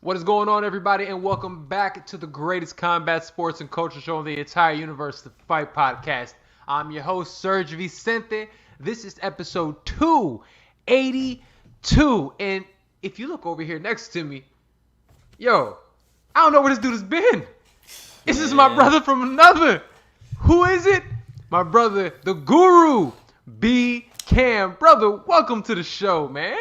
What is going on, everybody, and welcome back to the greatest combat sports and culture show in the entire universe, the Fight Podcast. I'm your host, Serg Vicente. This is episode 282, and if you look over here next to me, yo, I don't know where this dude has been. This is my brother from another. Who is it? My brother, the Guru, B. Cam. Brother, welcome to the show, man.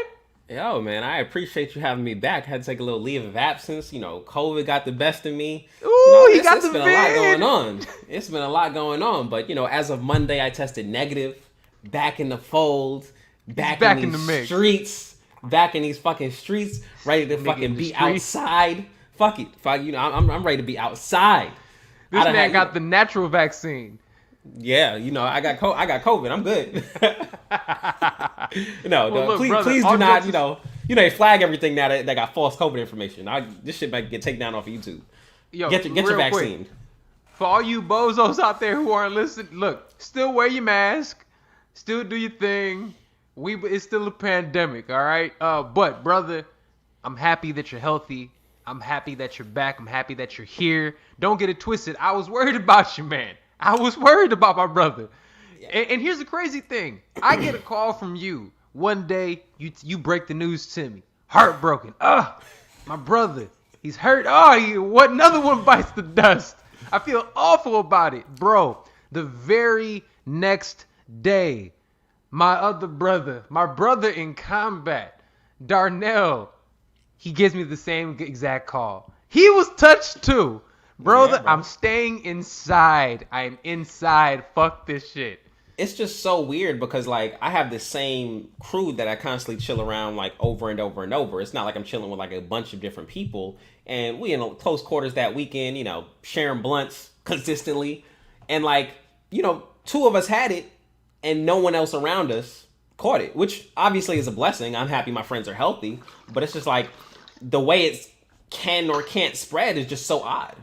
Yo, man, I appreciate you having me back. I had to take a little leave of absence. You know, COVID got the best of me. Ooh, he got the been a lot going on. It's been a lot going on. But, you know, as of Monday, I tested negative. Back in the fold. Back in the mix. Streets. Back in these fucking streets. Ready to fucking be outside. Fuck it. Fuck, you know, I'm ready to be outside. This man got the natural vaccine. Yeah, you know, I got COVID. I'm good. Please do not, you know, they flag everything now that got false COVID information. This shit might get taken down off of YouTube. Yo, get your vaccine. Quick, for all you bozos out there who aren't listening, look, still wear your mask, still do your thing. It's still a pandemic, all right? But brother, I'm happy that you're healthy. I'm happy that you're back. I'm happy that you're here. Don't get it twisted. I was worried about you, man. I was worried about my brother. Yeah. And here's the crazy thing. I get a call from you. One day, you break the news to me. Heartbroken. My brother, he's hurt. What another one bites the dust. I feel awful about it. Bro, the very next day, my other brother, my brother in combat, Darnell, he gives me the same exact call. He was touched too. Brother, yeah, bro. I'm staying inside. I am inside. Fuck this shit. It's just so weird because, like, I have the same crew that I constantly chill around, like, over and over and over. It's not like I'm chilling with, like, a bunch of different people. And we in close quarters that weekend, you know, sharing blunts consistently. And, like, you know, two of us had it and no one else around us caught it, which obviously is a blessing. I'm happy my friends are healthy. But it's just, like, the way it can or can't spread is just so odd.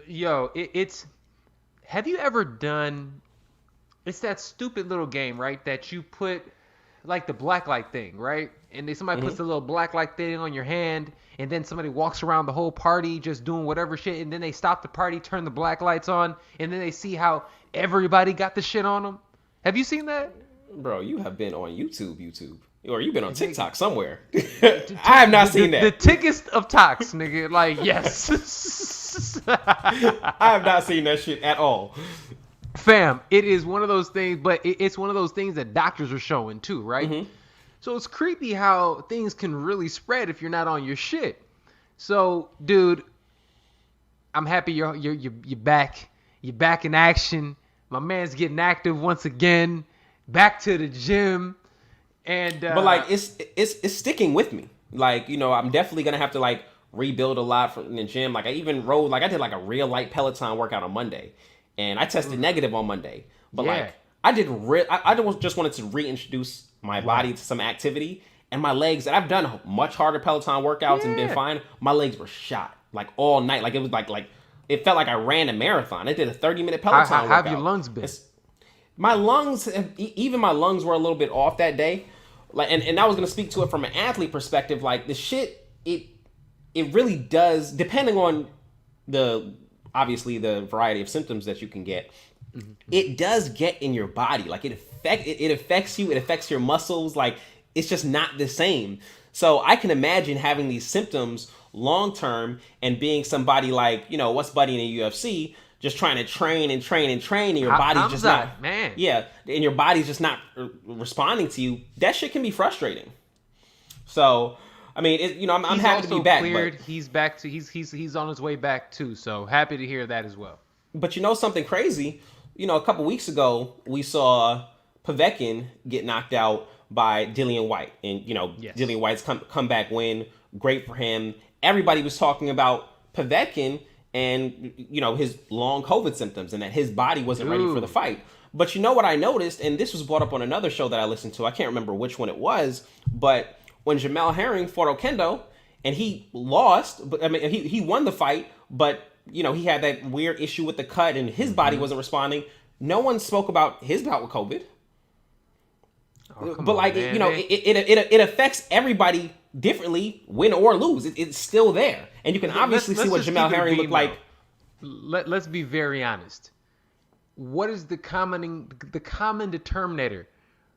Yo, it's have you ever done, it's that stupid little game, right, that you put like the black light thing, right, and then somebody puts the little black light thing on your hand, and then somebody walks around the whole party just doing whatever shit, and then they stop the party, turn the black lights on, and then they see how everybody got the shit on them. Have you seen that? Bro, you have been on YouTube. Or you've been on TikTok somewhere. I have not seen that. The tickest of talks, nigga. Like, yes. I have not seen that shit at all. Fam, it is one of those things, but it's one of those things that doctors are showing too, right? Mm-hmm. So it's creepy how things can really spread if you're not on your shit. So, dude, I'm happy you're back. You're back in action. My man's getting active once again. Back to the gym. And but like it's sticking with me. Like, you know, I'm definitely gonna have to like rebuild a lot in the gym. Like I even rode, like I did like a real light Peloton workout on Monday, and I tested negative on Monday. But like I just wanted to reintroduce my body to some activity, and my legs. And I've done much harder Peloton workouts and been fine. My legs were shot like all night. Like it was like it felt like I ran a marathon. I did a 30-minute Peloton workout. How have your lungs been? My lungs, even my lungs were a little bit off that day. Like, and I was gonna speak to it from an athlete perspective. Like the shit, it really does, depending on obviously the variety of symptoms that you can get. Mm-hmm. It does get in your body. Like it affects you. It affects your muscles. Like it's just not the same. So I can imagine having these symptoms long term and being somebody like, you know, what's Buddy in the UFC. Just trying to train, and your body's just not, man. Yeah, and your body's just not responding to you. That shit can be frustrating. So, I mean, you know, I'm happy to be back. Cleared. But he's back to he's on his way back too. So happy to hear that as well. But you know something crazy? You know, a couple weeks ago we saw Povetkin get knocked out by Dillian White, and you know, Dillian White's comeback win, great for him. Everybody was talking about Povetkin and, you know, his long COVID symptoms and that his body wasn't ready for the fight. But you know what I noticed, and this was brought up on another show that I listened to, I can't remember which one it was, but when Jamel Herring fought Okendo, and he lost, but I mean, he won the fight, but, you know, he had that weird issue with the cut and his body wasn't responding. No one spoke about his bout with COVID. But like, you know, it affects everybody differently, win or lose. It's still there. And you can obviously see what Jamel Herring looked like. Let's be very honest. What is the common determinator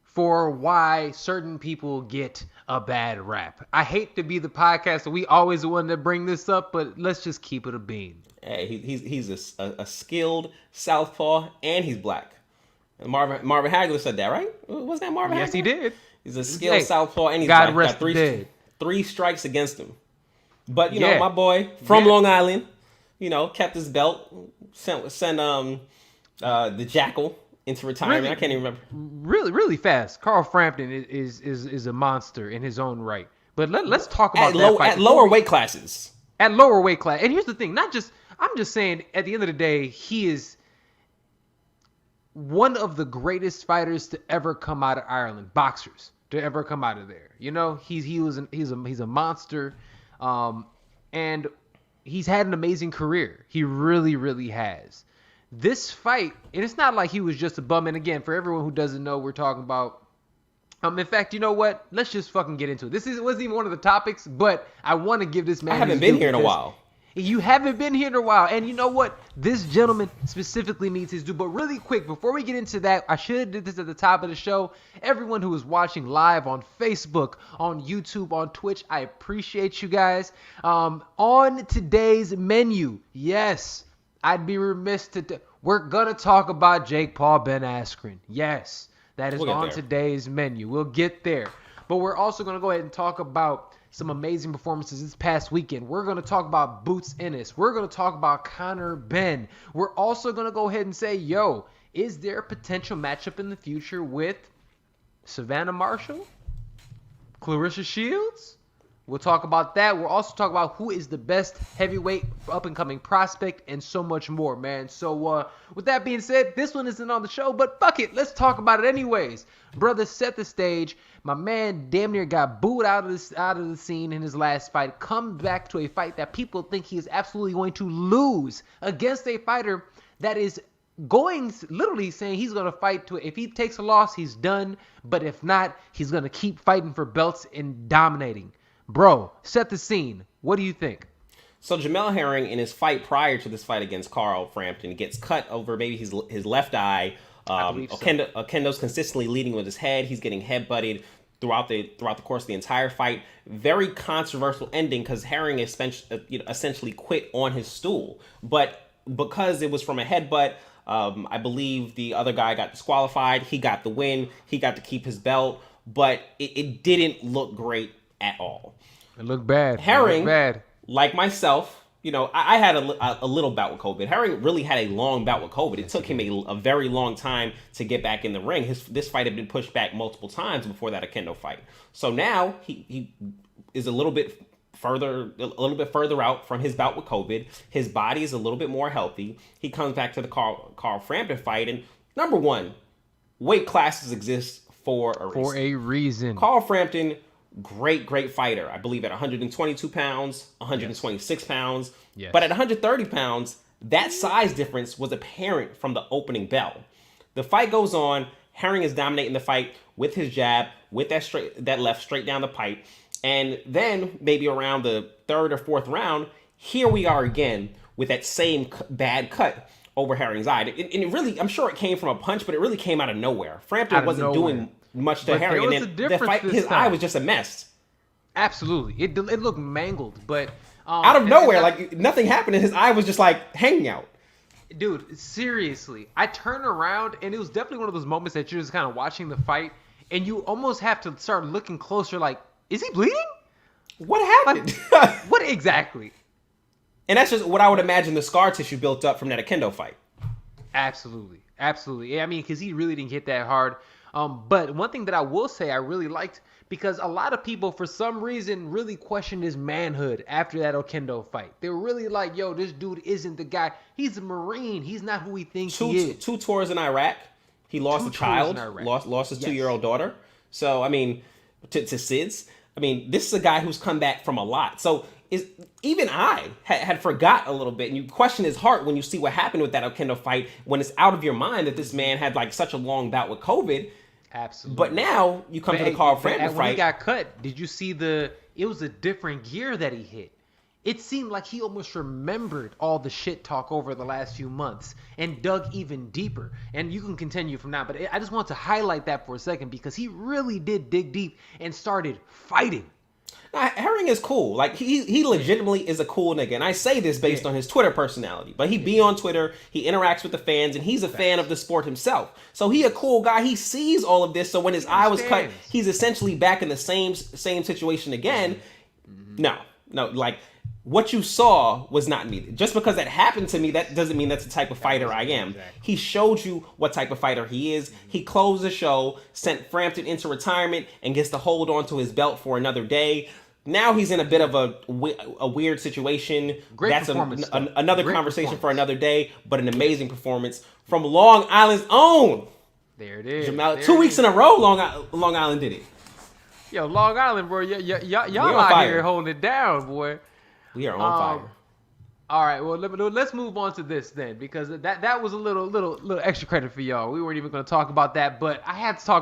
for why certain people get a bad rap? I hate to be the podcast that we always want to bring this up, but let's just keep it a bean. Hey, he's a skilled southpaw, and he's black. And Marvin Hagler said that, right? Wasn't that Marvin Hagler? Yes, he did. He's a skilled southpaw, and he's God black. rest the dead. 3 strikes against him. But, you know, my boy from Long Island, you know, kept his belt, sent the Jackal into retirement. Really, I can't even remember. Really fast. Carl Frampton is a monster in his own right. But let's talk about that fight. At lower weight classes. At lower weight class. And here's the thing. I'm just saying, at the end of the day, he is one of the greatest fighters to ever come out of Ireland. Boxers to ever come out of there. You know, he's a monster. And he's had an amazing career. He really has. This fight, and it's not like he was just a bum. And again, for everyone who doesn't know, we're talking about. In fact, you know what? Let's just fucking get into it. This wasn't even one of the topics, but I want to give this man. I haven't been here in a while. You haven't been here in a while, and you know what? This gentleman specifically needs his due. But really quick, before we get into that, I should have did this at the top of the show. Everyone who is watching live on Facebook, on YouTube, on Twitch, I appreciate you guys. On today's menu, yes, I'd be remiss to. We're gonna talk about Jake Paul, Ben Askren. Yes, that is on today's menu. We'll get there, but we're also gonna go ahead and talk about some amazing performances this past weekend. We're going to talk about Boots Ennis. We're going to talk about Conor Benn. We're also going to go ahead and say, yo, is there a potential matchup in the future with Savannah Marshall? Clarissa Shields? We'll talk about that. We'll also talk about who is the best heavyweight up-and-coming prospect and so much more, man. So with that being said, this one isn't on the show, but fuck it. Let's talk about it anyways. Brother, set the stage. My man damn near got booed out of the scene in his last fight. Come back to a fight that people think he is absolutely going to lose against a fighter that is literally saying he's going to fight to it. If he takes a loss, he's done. But if not, he's going to keep fighting for belts and dominating. Bro, set the scene. What do you think? So Jamel Herring, in his fight prior to this fight against Carl Frampton, gets cut over maybe his left eye. Okendo's consistently leading with his head. He's getting head-butted throughout the course of the entire fight. Very controversial ending because Herring essentially quit on his stool. But because it was from a headbutt, I believe the other guy got disqualified. He got the win. He got to keep his belt. But it didn't look great at all. It looked bad. Herring, like myself, you know, I had a little bout with COVID. Herring really had a long bout with COVID. It took him a very long time to get back in the ring. This fight had been pushed back multiple times before that Okendo fight. So now he is a little bit further out from his bout with COVID. His body is a little bit more healthy. He comes back to the Carl Frampton fight, and number one, weight classes exist for a reason. Carl Frampton, great fighter. I believe at 122 pounds, 126 pounds. Yes. But at 130 pounds, that size difference was apparent from the opening bell. The fight goes on. Herring is dominating the fight with his jab, with that left straight down the pipe. And then maybe around the third or fourth round, here we are again with that same bad cut over Herring's eye. And it really, I'm sure it came from a punch, but it really came out of nowhere. Frampton wasn't doing much to Herring, and then the fight, his eye was just a mess. Absolutely, it looked mangled, but out of nowhere, like nothing happened, and his eye was just like hanging out. Dude, seriously, I turned around, and it was definitely one of those moments that you're just kind of watching the fight, and you almost have to start looking closer. Like, is he bleeding? What happened? Like, what exactly? And that's just what I would imagine the scar tissue built up from that Okendo fight. Absolutely. Yeah, I mean, because he really didn't hit that hard. But one thing that I will say I really liked, because a lot of people, for some reason, really questioned his manhood after that Okendo fight. They were really like, yo, this dude isn't the guy. He's a Marine. He's not who we think he is. 2 tours in Iraq. He lost a child, lost his 2-year-old daughter. So, I mean, to SIDS. I mean, this is a guy who's come back from a lot. So, even I had forgot a little bit, and you question his heart when you see what happened with that Okendo fight, when it's out of your mind that this man had like such a long bout with COVID. Absolutely. But now you come to the Carl Frampton fight. When he got cut, did you see it was a different gear that he hit. It seemed like he almost remembered all the shit talk over the last few months and dug even deeper. And you can continue from now, but I just want to highlight that for a second because he really did dig deep and started fighting. Now, Herring is cool. Like, he legitimately is a cool nigga. And I say this based on his Twitter personality. But he be on Twitter, he interacts with the fans, and he's a fan of the sport himself. So he a cool guy. He sees all of this. So when his eye was cut, he's essentially back in the same situation again. No, like, what you saw was not me. Just because that happened to me, that doesn't mean that's the type of fighter I am. Exactly. He showed you what type of fighter he is. He closed the show, sent Frampton into retirement, and gets to hold on to his belt for another day. Now he's in a bit of a weird situation. Great that's performance. Another Great conversation for another day, but an amazing performance from Long Island's own. There it is. Jamal, 2 weeks in a row, Long Island did it. Yo, Long Island, bro, y'all out here holding it down, boy. We are on fire. All right, well, let's move on to this then, because that was a little extra credit for y'all. We weren't even going to talk about that, but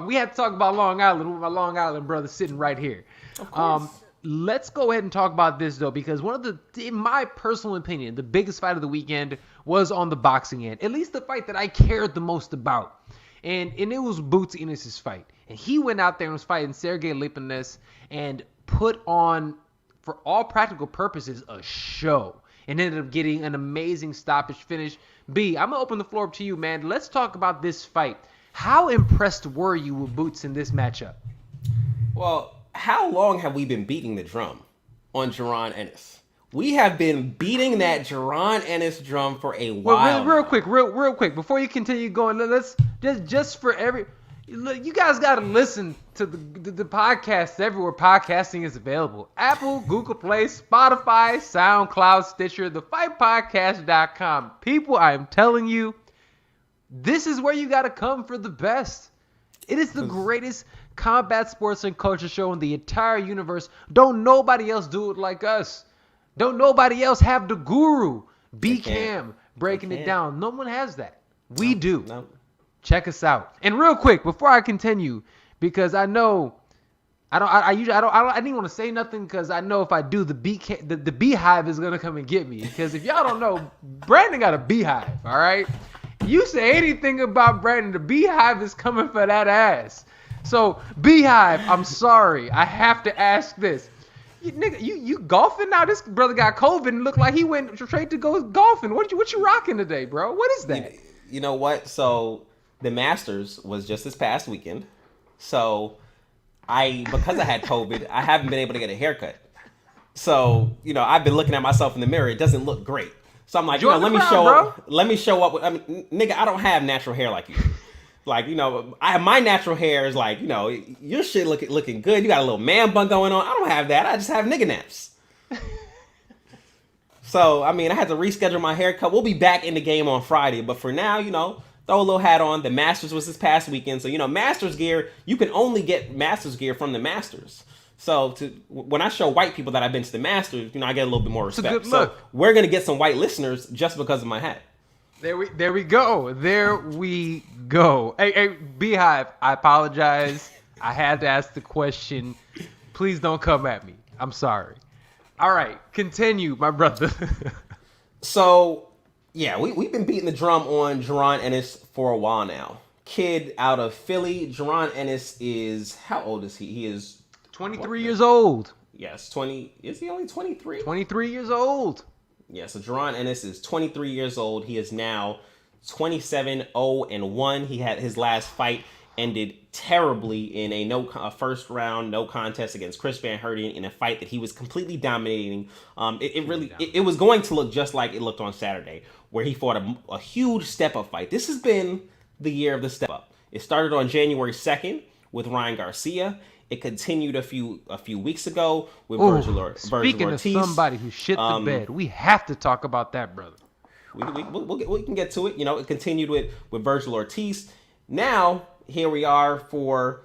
we had to talk about Long Island with my Long Island brother sitting right here. Of course. Let's go ahead and talk about this, though, because in my personal opinion, the biggest fight of the weekend was on the boxing end, at least the fight that I cared the most about. And it was Boots Ennis' fight. And he went out there and was fighting Serg Vicente and put on, for all practical purposes, a show. And ended up getting an amazing stoppage finish. B, I'm going to open the floor up to you, man. Let's talk about this fight. How impressed were you with Boots in this matchup? Well, how long have we been beating the drum on Jaron Ennis? We have been beating that Jaron Ennis drum for a while. Real quick, before you continue going, let's just for every... Look, you guys got to listen to the podcast everywhere podcasting is available. Apple, Google Play, Spotify, SoundCloud, Stitcher, thefightpodcast.com. People, I am telling you, this is where you got to come for the best. It is the greatest combat sports and culture show in the entire universe. Don't nobody else do it like us. Don't nobody else have the guru, B-Cam, breaking it down. No one has that. We do. No. Check us out. And real quick, before I continue, because I know I didn't want to say nothing because I know if I do, the beehive is gonna come and get me. Because if y'all don't know, Brandon got a beehive. All right. You say anything about Brandon, the beehive is coming for that ass. So beehive, I'm sorry, I have to ask this. You golfing now? This brother got COVID and looked like he went straight to go golfing. What you rocking today, bro? What is that? You know what? So the Masters was just this past weekend. So because I had COVID, I haven't been able to get a haircut. So, I've been looking at myself in the mirror. It doesn't look great. So I'm like, let me show up. I mean, nigga, I don't have natural hair like you. Like, my natural hair is like, your shit looking good. You got a little man bun going on. I don't have that. I just have nigga naps. So, I mean, I had to reschedule my haircut. We'll be back in the game on Friday. But for now, throw a little hat on. The Masters was this past weekend. So, Masters gear, you can only get Masters gear from the Masters. So when I show white people that I've been to the Masters, I get a little bit more respect. It's a good look. So we're going to get some white listeners just because of my hat. There we go. There we go. Hey, Beehive, I apologize. I had to ask the question. Please don't come at me. I'm sorry. All right, continue, my brother. So, yeah, we've been beating the drum on Jaron Ennis for a while now. Kid out of Philly. Jaron Ennis is, how old is he? He is 23 years old. Yes, 20. Is he only 23? 23 years old. Yeah, so Jaron Ennis is 23 years old. He is now 27-0-1. He had his last fight ended terribly in a first round no contest against Chris Van Herden in a fight that he was completely dominating. It was going to look just like it looked on Saturday, where he fought a huge step up fight. This has been the year of the step up. It started on January 2nd with Ryan Garcia. It continued a few weeks ago with Virgil Ortiz. Speaking of somebody who shit the bed, we have to talk about that, brother. We can get to it. It continued with Virgil Ortiz. Now, here we are for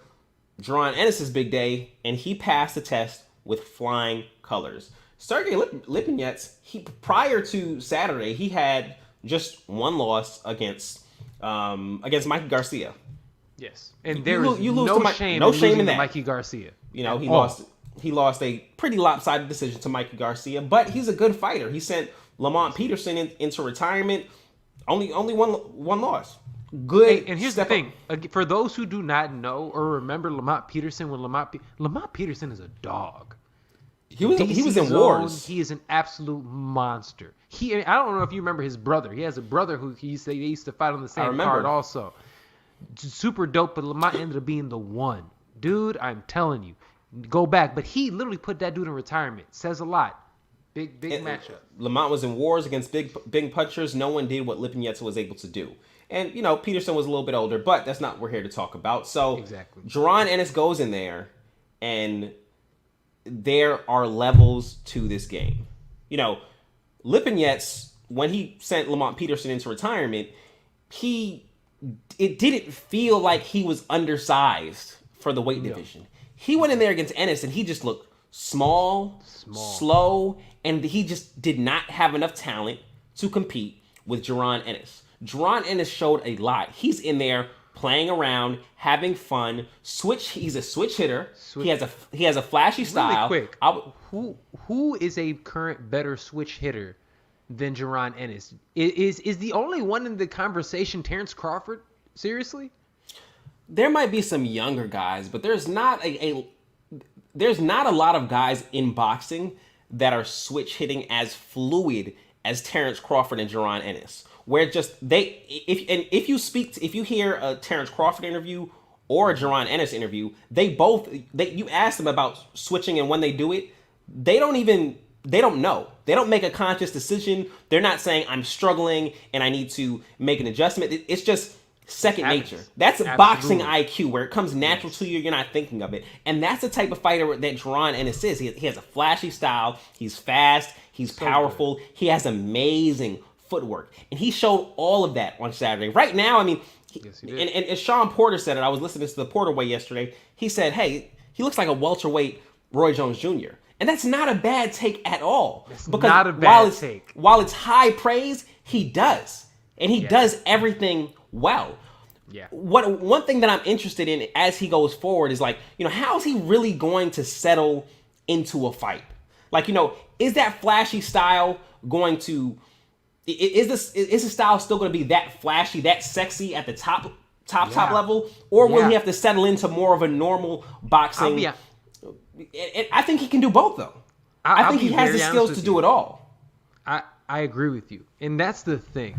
Jaron Ennis' big day, and he passed the test with flying colors. Sergey Lipinets, prior to Saturday, he had just one loss against Mikey Garcia. Yes, and there is no shame in that. Mikey Garcia. He he lost a pretty lopsided decision to Mikey Garcia, but he's a good fighter. He sent Lamont Peterson into retirement. Only one loss. Good. Hey, and here's the thing: for those who do not know or remember Lamont Peterson, when Lamont Peterson is a dog. He was in wars. He is an absolute monster. I don't know if you remember his brother. He has a brother who they used to fight on the same card also. Super dope, but Lamont ended up being the one. Dude, I'm telling you, go back. But he literally put that dude in retirement. Says a lot. Big matchup. Lamont was in wars against big punchers. No one did what Lipinets was able to do. And, Peterson was a little bit older, but that's not what we're here to talk about. So, exactly. Jaron Ennis goes in there, and there are levels to this game. Lipinets, when he sent Lamont Peterson into retirement, it didn't feel like he was undersized for the weight division. He went in there against Ennis, and he just looked small, slow, and he just did not have enough talent to compete with Jaron Ennis. Jaron Ennis showed a lot. He's in there playing around, having fun. He's a switch hitter. He has a flashy style. Really quick, who is a current better switch hitter than Jaron Ennis? Is the only one in the conversation Terrence Crawford? Seriously? There might be some younger guys, but there's not a lot of guys in boxing that are switch hitting as fluid as Terrence Crawford and Jaron Ennis. Where just if you hear a Terrence Crawford interview or a Jaron Ennis interview, you ask them about switching, and when they do it, they don't know. They don't make a conscious decision. They're not saying I'm struggling and I need to make an adjustment. It's just second nature. That's boxing IQ, where it comes natural to you. You're not thinking of it. And that's the type of fighter that Jaron Ennis is. He has a flashy style. He's fast. He's powerful. Good. He has amazing footwork. And he showed all of that on Saturday. Right now, I mean, and Sean Porter said it. I was listening to the Porter Way yesterday. He said, hey, he looks like a welterweight Roy Jones Jr. And that's not a bad take at all. It's not a bad take. While it's high praise, he does. And he does everything well. Yeah. One thing that I'm interested in as he goes forward is how is he really going to settle into a fight? Is that flashy style going to... Is the style still going to be that flashy, that sexy at the top level, or will he have to settle into more of a normal boxing? I think he can do both, though. I think he has the skills to do it all. I agree with you, and that's the thing.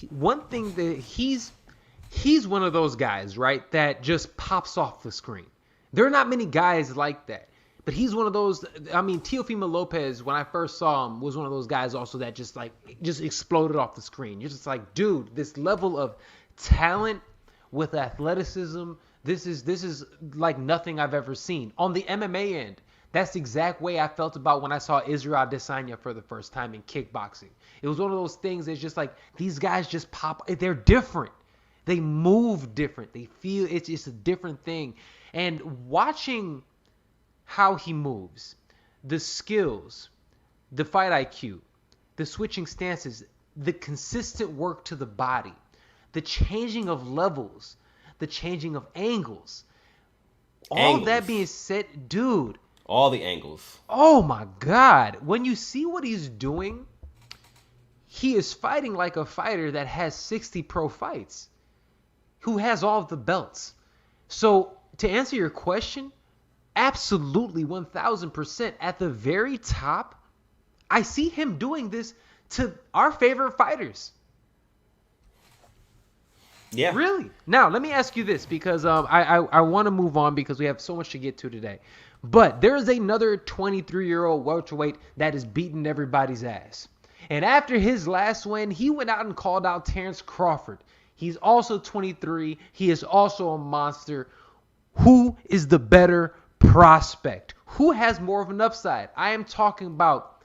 One thing that he's one of those guys, right, that just pops off the screen. There are not many guys like that. But he's one of those. I mean, Teofimo Lopez, when I first saw him, was one of those guys also that just exploded off the screen. You're just like, dude, this level of talent with athleticism, this is like nothing I've ever seen. On the MMA end, that's the exact way I felt about when I saw Israel Adesanya for the first time in kickboxing. It was one of those things that's just like, these guys just pop. They're different. They move different. They feel it's just a different thing. And watching how he moves, the skills, the fight IQ, the switching stances, the consistent work to the body, the changing of levels, the changing of angles. All that being said, dude. All the angles. Oh my God. When you see what he's doing, he is fighting like a fighter that has 60 pro fights, who has all of the belts. So to answer your question, absolutely 1000% at the very top, I see him doing this to our favorite fighters. Yeah. Really? Now, let me ask you this, because I want to move on because we have so much to get to today. But there is another 23-year-old welterweight that is beating everybody's ass. And after his last win, he went out and called out Terrence Crawford. He's also 23. He is also a monster. Who is the better prospect? Who has more of an upside? I am talking about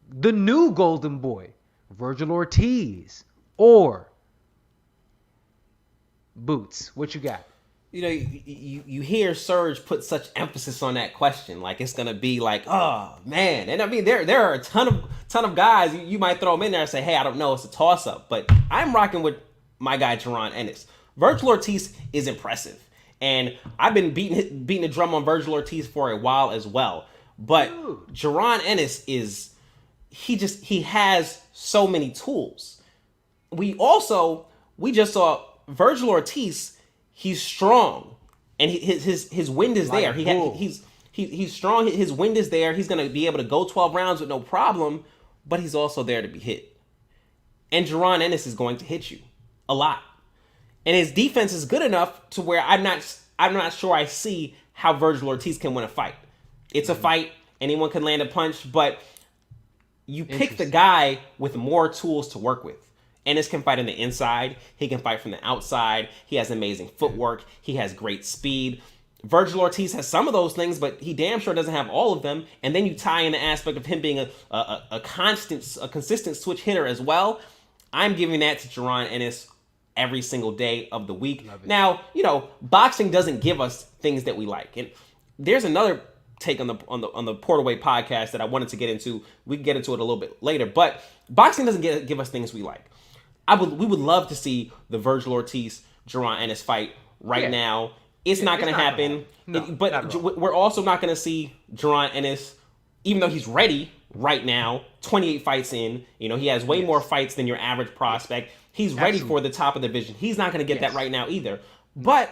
the new golden boy, Vergil Ortiz, or Boots. What you got? You hear Serg put such emphasis on that question, like it's gonna be like, oh man. And I mean, there are a ton of guys you might throw them in there and say, hey, I don't know, it's a toss up. But I'm rocking with my guy Jaron Ennis. Vergil Ortiz is impressive. And I've been beating the drum on Vergil Ortiz for a while as well. But Jaron Ennis he has so many tools. We just saw Vergil Ortiz. He's strong, and his wind is there. He's strong. His wind is there. He's gonna be able to go 12 rounds with no problem. But he's also there to be hit. And Jaron Ennis is going to hit you a lot. And his defense is good enough to where I'm not sure I see how Vergil Ortiz can win a fight. It's a fight. Anyone can land a punch, but you pick the guy with more tools to work with. Ennis can fight on the inside. He can fight from the outside. He has amazing footwork. He has great speed. Vergil Ortiz has some of those things, but he damn sure doesn't have all of them. And then you tie in the aspect of him being a consistent switch hitter as well. I'm giving that to Jaron Ennis every single day of the week. Now, boxing doesn't give us things that we like. And there's another take on the Portaway podcast that I wanted to get into. We can get into it a little bit later, but boxing doesn't give us things we like. We would love to see the Vergil Ortiz Jaron Ennis fight right now. It's not going to happen. But we're also not going to see Jaron Ennis, even though he's ready right now, 28 fights in. He has way more fights than your average prospect. He's ready for the top of the division. He's not going to get that right now either. But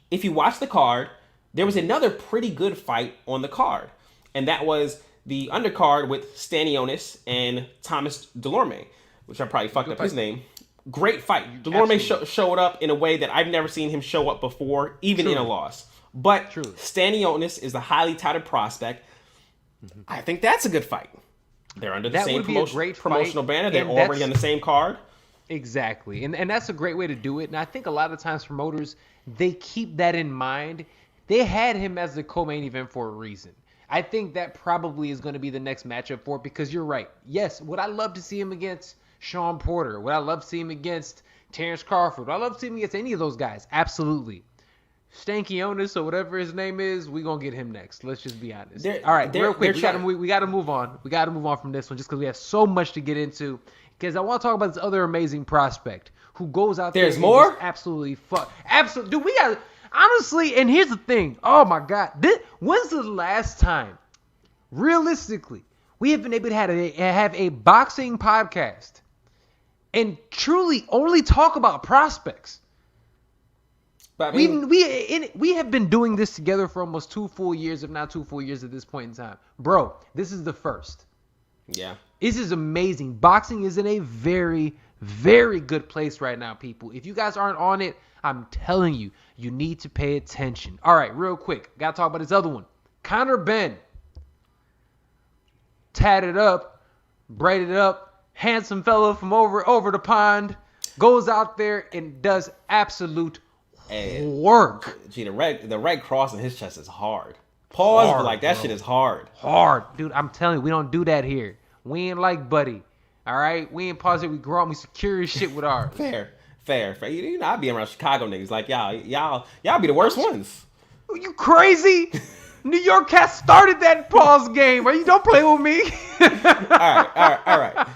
if you watch the card, there was another pretty good fight on the card. And that was the undercard with Stanionis and Thomas Delorme, which I probably fucked up his name. Great fight. Delorme showed up in a way that I've never seen him show up before, even in a loss. But Stanionis is a highly touted prospect. I think that's a good fight. They're under the same promotional banner. They're already on the same card. Exactly. And that's a great way to do it. And I think a lot of times promoters, they keep that in mind. They had him as the co-main event for a reason. I think that probably is going to be the next matchup for it, because you're right. Yes, would I love to see him against Sean Porter? Would I love to see him against Terrence Crawford? Would I love to see him against any of those guys? Absolutely. Stankionis or whatever his name is, we're going to get him next. Let's just be honest. All right, real quick, we got to move on. We got to move on from this one just because we have so much to get into. Because I want to talk about this other amazing prospect who goes out there. There's more? Absolutely fuck. Absolutely. Dude, we got, honestly, and here's the thing. Oh, my God. When's the last time, realistically, we have been able to have a boxing podcast and truly only talk about prospects? But I mean, we have been doing this together for almost 2 full years, if not 2 full years at this point in time. Bro, this is the first. Yeah. This is amazing. Boxing is in a very, very good place right now, people. If you guys aren't on it, I'm telling you, you need to pay attention. All right, real quick. Got to talk about this other one. Conor Ben. Tatted up, braided up, handsome fella from over the pond, goes out there and does absolute work. Gee, the red cross on his chest is hard. Pause, but like that shit is hard. Hard. Dude, I'm telling you, we don't do that here. We ain't like Buddy. All right? We ain't pause it. We grow up. We secure his shit with ours. Fair. You know, I be around Chicago niggas. Like, y'all be the worst ones. Are you crazy? New York Cats started that pause game. You don't play with me. All right.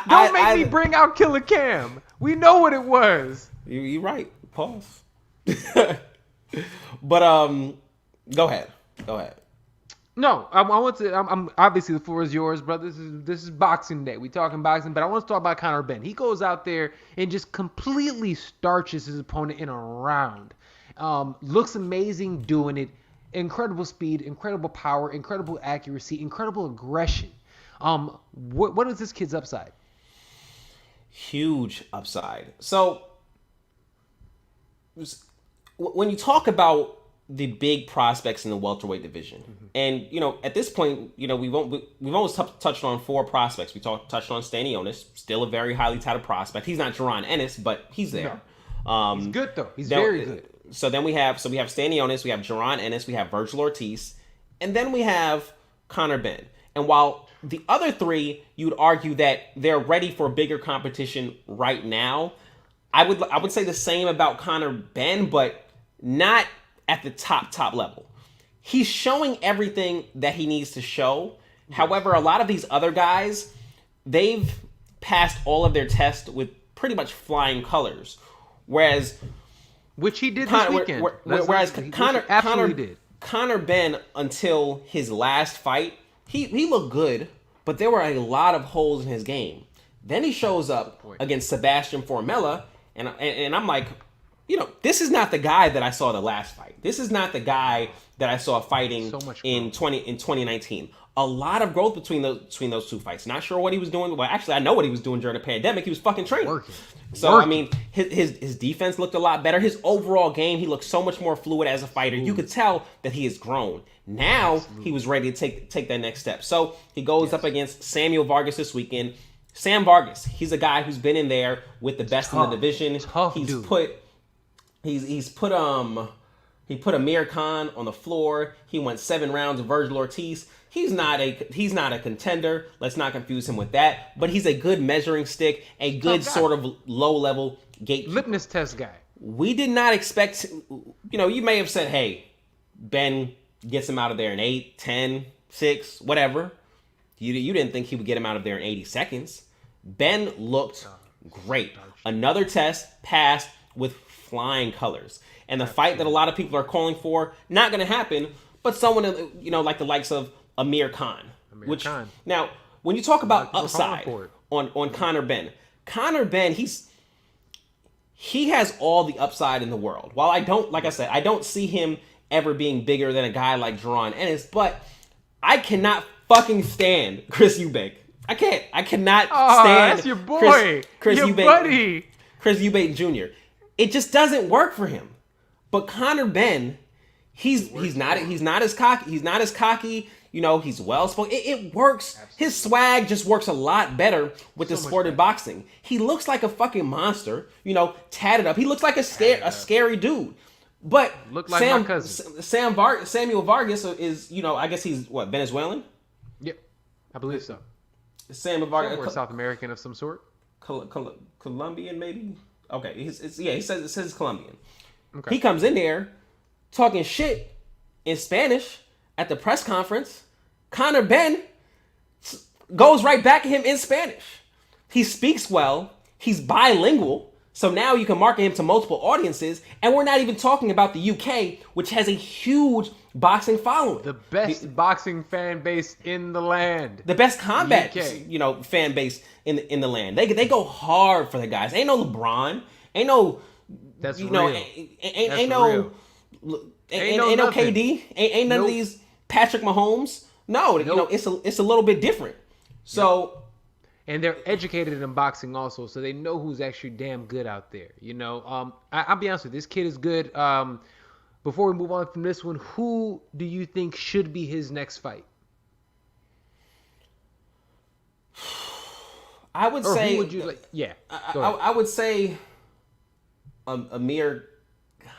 Don't make me bring out Killer Cam. We know what it was. You right. Pause. But go ahead. No, I want to. I'm obviously the floor is yours, brother. This is Boxing Day. We talking boxing, but I want to talk about Conor Ben. He goes out there and just completely starches his opponent in a round. Looks amazing doing it. Incredible speed, incredible power, incredible accuracy, incredible aggression. What is this kid's upside? Huge upside. So when you talk about the big prospects in the welterweight division, and at this point, we've always touched on 4 prospects. We touched on Stanionis, still a very highly touted prospect. He's not Jaron Ennis, but he's there. No. He's good though. He's very good. So then we have Stanionis, we have Jaron Ennis, we have Vergil Ortiz, and then we have Conor Ben. And while the other 3, you'd argue that they're ready for bigger competition right now, I would say the same about Conor Ben, but not at the top level. He's showing everything that he needs to show. Yes. However, a lot of these other guys, they've passed all of their tests with pretty much flying colors. Which he did this weekend. Whereas Conor did. Conor Benn, until his last fight, he looked good, but there were a lot of holes in his game. Then he shows up against Sebastian Formella, and I'm like, this is not the guy that I saw the last fight. This is not the guy that I saw fighting in 2019. A lot of growth between those two fights. Not sure what he was doing. Well, actually, I know what he was doing during the pandemic. He was fucking training. I mean, his defense looked a lot better. His overall game, he looked so much more fluid as a fighter. You could tell that he has grown. Now he was ready to take that next step. So he goes up against Samuel Vargas this weekend. Sam Vargas, he's a guy who's been in there with the best in the division. He put Amir Khan on the floor. He went 7 rounds of Vergil Ortiz. He's not a contender. Let's not confuse him with that. But he's a good measuring stick, a good sort of low-level gatekeeper. Litmus test guy. We did not expect, you may have said, hey, Ben gets him out of there in 8, 10, 6, whatever. You didn't think he would get him out of there in 80 seconds. Ben looked great. Another test passed with flying colors. And the fight that a lot of people are calling for, not going to happen, but someone, like the likes of Amir Khan. Now, when you talk about upside on Conor Benn, he has all the upside in the world. While I don't see him ever being bigger than a guy like Jaron Ennis, but I cannot fucking stand Chris Eubank. I cannot stand that's your boy. Chris your Eubank, buddy. Chris Eubank Jr. It just doesn't work for him. But Conor Benn, he's not as cocky. He's not as cocky. He's well spoken. It works. Absolutely. His swag just works a lot better with the sport of boxing. He looks like a fucking monster. Tatted up. He looks like a scary dude. But like my cousin. Samuel Vargas is, I guess he's Venezuelan? Yep, I believe so. Samuel Vargas, or South American of some sort. Colombian maybe. Okay, he says it's Colombian. Okay. He comes in there talking shit in Spanish at the press conference. Conor Benn goes right back at him in Spanish. He speaks well. He's bilingual. So now you can market him to multiple audiences. And we're not even talking about the UK, which has a huge boxing following. The best boxing fan base in the land. The best combat, fan base in the land. They go hard for the guys. Ain't no LeBron. Ain't no... That's real. Ain't no KD. Ain't none of these Patrick Mahomes. No, it's a little bit different. So, and they're educated in boxing also, so they know who's actually damn good out there. I'll be honest with you, this kid is good. Before we move on from this one, who do you think should be his next fight? I would say. Who would you like? Yeah, I would say. Amir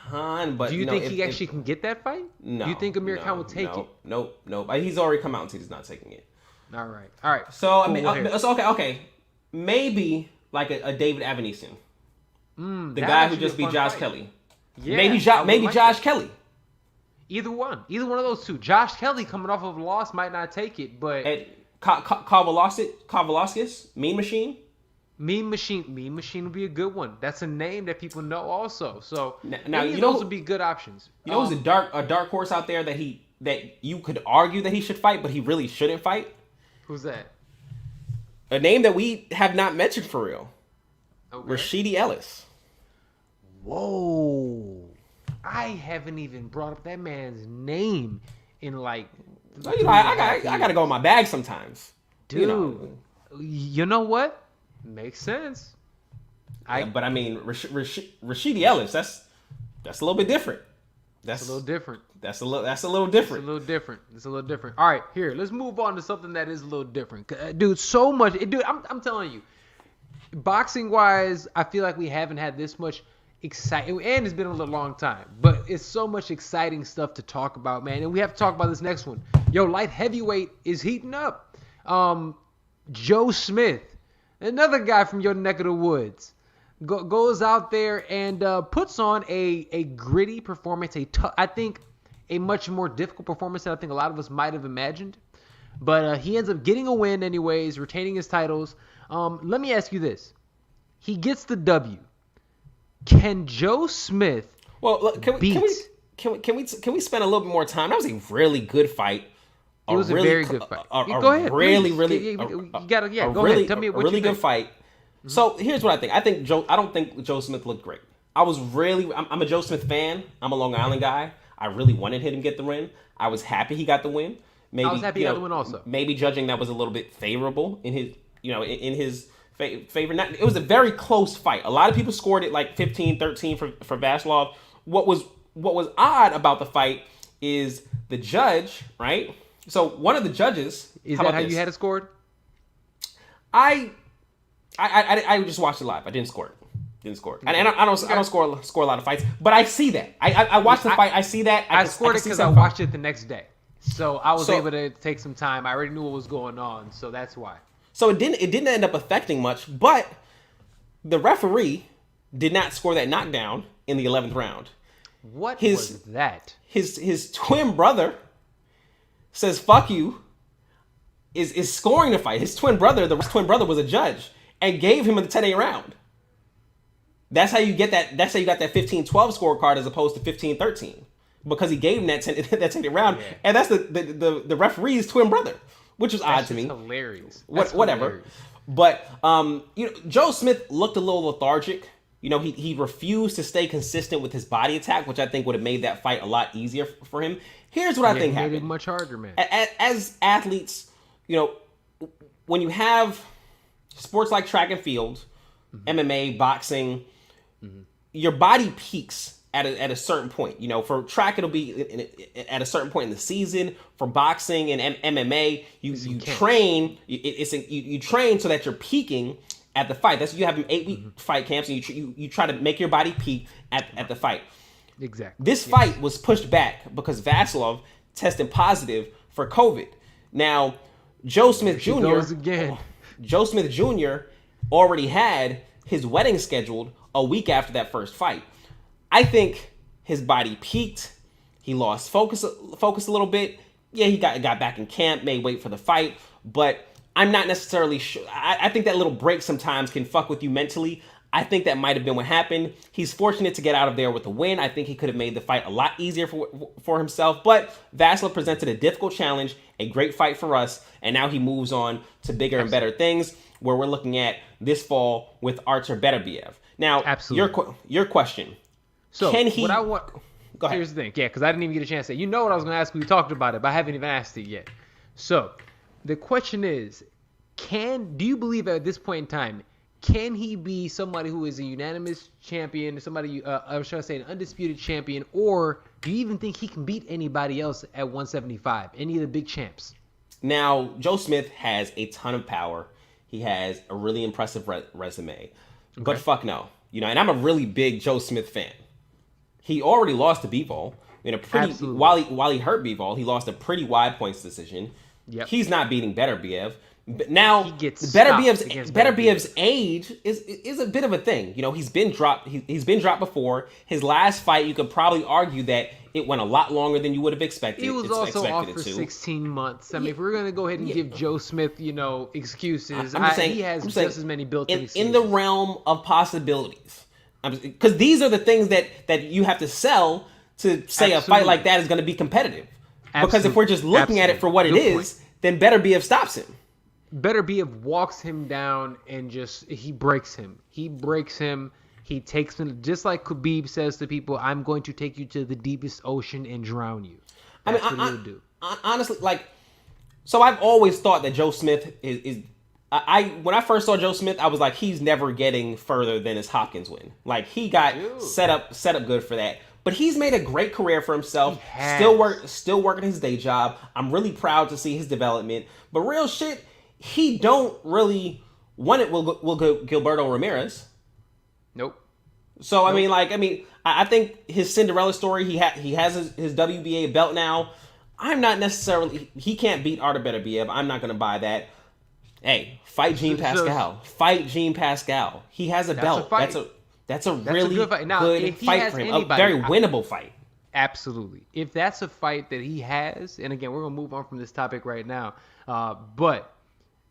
Khan, but do you think he actually can get that fight? No. Do you think Amir Khan will take it? Nope. He's already come out and said he's not taking it. All right. So it's okay. Maybe like a David Avanesian, the guy who just beat Josh Kelly. Yeah, maybe Josh Kelly. Either one of those two. Josh Kelly coming off of a loss might not take it, but Kavalaskis, Mean Machine. Mean Machine would be a good one. That's a name that people know also. So now those would be good options. Who's a dark horse out there that you could argue that he should fight, but he really shouldn't fight? Who's that? A name that we have not mentioned for real. Okay. Rashidi Ellis. Whoa. I haven't even brought up that man's name in like... I gotta go in my bag sometimes. Dude, you know what? Makes sense. But I mean, Rashidi Ellis, that's a little bit different. That's a little different. It's a little different. All right, here, let's move on to something that is a little different. Dude, so much. Dude, I'm telling you, boxing-wise, I feel like we haven't had this much exciting, and it's been a long time, but it's so much exciting stuff to talk about, man. And we have to talk about this next one. Light heavyweight is heating up. Joe Smith, another guy from your neck of the woods, goes out there and puts on a gritty performance, I think a much more difficult performance than I think a lot of us might have imagined. But he ends up getting a win anyways, retaining his titles. Let me ask you this. He gets the W. Can Joe Smith can can we spend a little bit more time? That was a really good fight. It was a very good fight. Go ahead. Really, please. really, You gotta, go really, ahead. Tell me what really you good think. fight. Mm-hmm. So here's what I think. I don't think Joe Smith looked great. I'm a Joe Smith fan. I'm a Long Island guy. I really wanted him to get the win. I was happy he got the win. Maybe, I was happy he got the win also. Maybe judging that was a little bit favorable in his, in his favor. It was a very close fight. A lot of people scored it like 15-13 for Vasilov. What was odd about the fight is the judge, right? So one of the judges. Is that how you had it scored? I just watched it live. I didn't score it. And I don't score a lot of fights, but I see that. I watched the fight. I see that. I scored it because I watched it the next day, so I was able to take some time. I already knew what was going on, so that's why. So it didn't end up affecting much, but the referee did not score that knockdown in the 11th round. What was that? His twin brother says "fuck you." Is scoring the fight. His twin brother was a judge and gave him a 10-8 round. That's how you get that. That's how you got that 15-12 scorecard as opposed to 15-13, because he gave him that 10-8 round, and that's the referee's twin brother, which was odd to me. Hilarious. Whatever. Hilarious. But Joe Smith looked a little lethargic. He refused to stay consistent with his body attack, which I think would have made that fight a lot easier for him. Here's what I think happened. Made it much harder, man. As athletes, when you have sports like track and field, MMA, boxing, your body peaks at a certain point. For track, it'll be at a certain point in the season. For boxing and MMA, you train. You train so that you're peaking at the fight. That's you have 8-week fight camps, and you try to make your body peak at the fight. Exactly. This fight was pushed back because Vasilov tested positive for COVID. Now, Joe Smith Jr. already had his wedding scheduled a week after that first fight. I think his body peaked. He lost focus a little bit. Yeah, he got back in camp, made weight for the fight, but I'm not necessarily sure. I think that little break sometimes can fuck with you mentally. I think that might have been what happened. He's fortunate to get out of there with a win. I think he could have made the fight a lot easier for himself, but Vasilov presented a difficult challenge, a great fight for us, and now he moves on to bigger and better things, where we're looking at this fall with Artur Beterbiev. Now, your question. So, can he... Go ahead. Here's the thing. Yeah, because I didn't even get a chance to say. You know what I was going to ask. We talked about it, but I haven't even asked it yet. So, the question is, do you believe at this point in time, can he be somebody who is a unanimous champion, or should I say an undisputed champion, or do you even think he can beat anybody else at 175, any of the big champs? Now, Joe Smith has a ton of power. He has a really impressive resume. But fuck no. And I'm a really big Joe Smith fan. He already lost to Bivol in a pretty while he hurt Bivol, he lost a pretty wide points decision. Yep. He's not beating Beterbiev. But now Beterbiev's age is a bit of a thing. He's been dropped. He's been dropped before. His last fight, you could probably argue that it went a lot longer than you would have expected. He was also off for 16 months. I mean, if we're gonna go ahead and give Joe Smith, excuses, he has just as many built-in excuses. In the realm of possibilities, because these are the things that you have to sell to say a fight like that is going to be competitive. Because if we're just looking at it for what it is, then Beterbiev stops him. Beterbiev walks him down and he breaks him. He breaks him. He takes him, just like Khabib says to people, I'm going to take you to the deepest ocean and drown you. That's what he'll do. Honestly, so I've always thought that Joe Smith is when I first saw Joe Smith, I was like, he's never getting further than his Hopkins win. He got set up good for that. But he's made a great career for himself. Still working his day job. I'm really proud to see his development. But real shit, he don't really want it with Gilberto Ramirez. Nope. So I think his Cinderella story. He has his WBA belt now. I'm not necessarily. He can't beat Artur Beterbiev. I'm not going to buy that. Hey, fight Jean Pascal. Fight Jean Pascal. He has a belt. That's a really good fight. Now, good fight for him. A very winnable fight. Absolutely. If that's a fight that he has, and again, we're gonna move on from this topic right now. But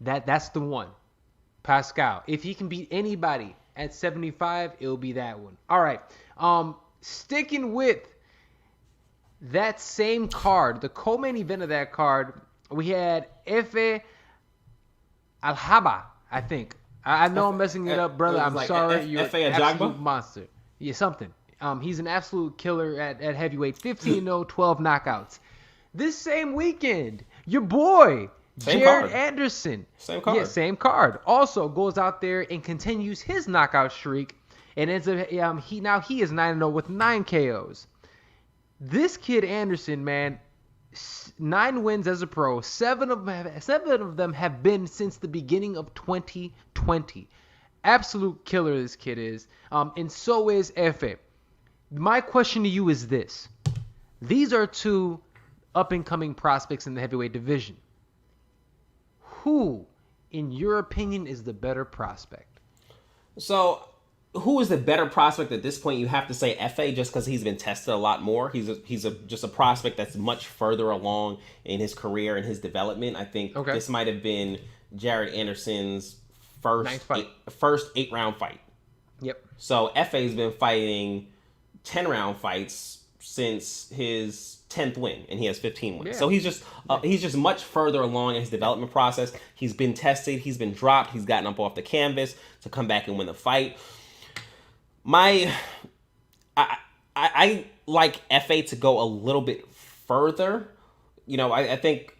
that's the one. Pascal. If he can beat anybody at 75, it'll be that one. All right. Sticking with that same card, the co-main event of that card, we had Efe Alhaba, I think. I know I'm messing it up, brother. I'm sorry. You're an absolute monster. Yeah, something. He's an absolute killer at heavyweight. 15-0, 12 knockouts. This same weekend, your boy, Jaron Anderson. Same card. Yeah, same card. Also goes out there and continues his knockout streak. And ends up, he is 9-0 with 9 KOs. This kid Anderson, man, 9 wins as a pro. 7 of them have been since the beginning of 2020. Absolute killer this kid is. And so is Efe. My question to you is this. These are 2 up-and-coming prospects in the heavyweight division. Who, in your opinion, is the better prospect? So, who is the better prospect at this point? You have to say Efe, just because he's been tested a lot more. He's just a prospect that's much further along in his career and his development. I think this might have been Jaron Anderson's first 8-round fight. Yep. So Efe's been fighting 10-round fights since his 10th win, and he has 15 wins. Yeah. So he's just much further along in his development process. He's been tested, he's been dropped, he's gotten up off the canvas to come back and win the fight. I like Efe to go a little bit further. You know, I think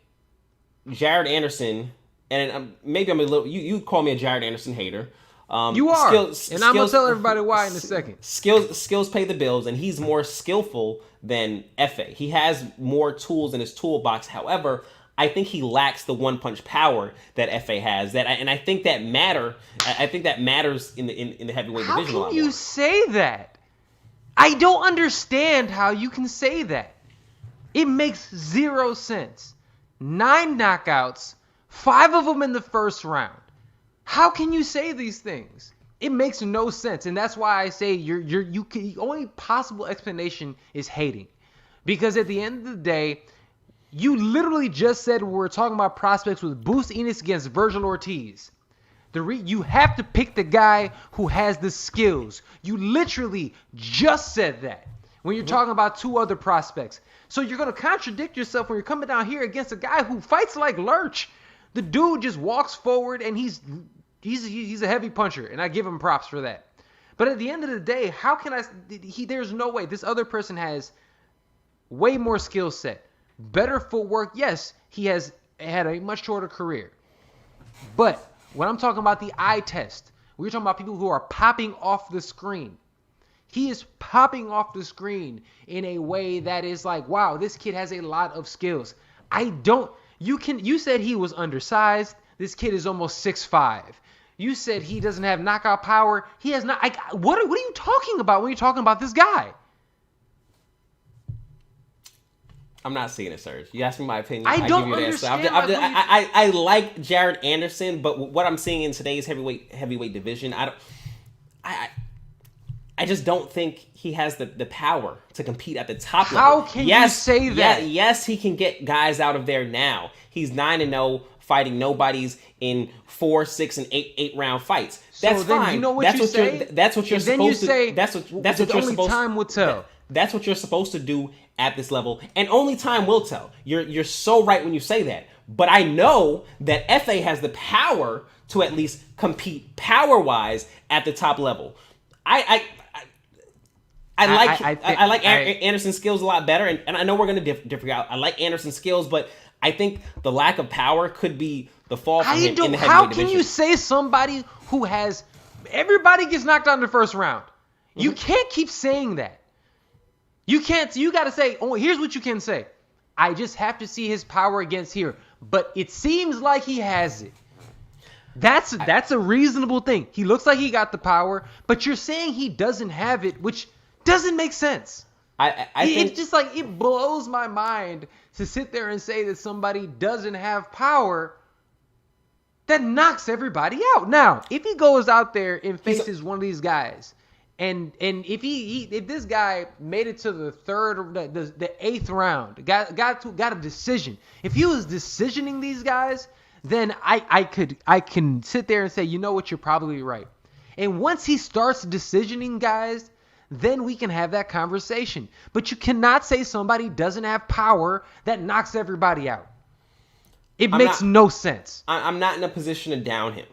Jaron Anderson, and maybe I'm a little. You call me a Jaron Anderson hater. You are, and I'm gonna tell everybody why in a second. Skills pay the bills, and he's more skillful than Efe. He has more tools in his toolbox. However, I think he lacks the one-punch power that Efe has. I think that matters in the heavyweight division a lot more. How can you say that? I don't understand how you can say that. It makes 0 sense. 9 knockouts, 5 of them in the first round. How can you say these things? It makes no sense, and that's why I say the only possible explanation is hating, because at the end of the day, you literally just said we were talking about prospects with Boost Ennis against VERGIL ORTIZ. You have to pick the guy who has the skills. You literally just said that when you're talking about 2 other prospects. So you're going to contradict yourself when you're coming down here against a guy who fights like Lurch. The dude just walks forward, and he's a heavy puncher, and I give him props for that. But at the end of the day, how can there's no way. This other person has way more skill set. Better footwork, yes, he has had a much shorter career. But when I'm talking about the eye test, we're talking about people who are popping off the screen. He is popping off the screen in a way that is like, wow, this kid has a lot of skills. You said he was undersized. This kid is almost 6'5". You said he doesn't have knockout power. He has not. What are you talking about when you're talking about this guy? I'm not seeing it, Serge. You asked me my opinion. I don't understand. I like Jaron Anderson, but what I'm seeing in today's heavyweight division, I just don't think he has the power to compete at the top level. How can you say that? Yes, he can get guys out of there now. He's 9-0, fighting nobodies in 4, 6, and 8 round fights. That's fine. You know what you say? That's what you're supposed to. That's what you're supposed. Only time will tell. That's what you're supposed to do at this level, and only time will tell. You're so right when you say that. But I know that Efe has the power to at least compete power-wise at the top level. I like Anderson's skills a lot better, and I know we're going to differ out. I like Anderson's skills, but I think the lack of power could be the fall for him in the heavyweight division. How can you say somebody who has everybody gets knocked out in the first round? Mm-hmm. You can't keep saying that. You can't. You got to say, oh, here's what you can say. I just have to see his power against here, but it seems like he has it. That's a reasonable thing. He looks like he got the power, but you're saying he doesn't have it, which doesn't make sense. I think it's just like it blows my mind to sit there and say that somebody doesn't have power. That knocks everybody out. Now, if he goes out there and faces one of these guys, and if this guy made it to the 3rd or the 8th round, got a decision. If he was decisioning these guys, then I can sit there and say, you know what, you're probably right. And once he starts decisioning guys, then we can have that conversation. But you cannot say somebody doesn't have power that knocks everybody out. It makes no sense. I'm not in a position to down him.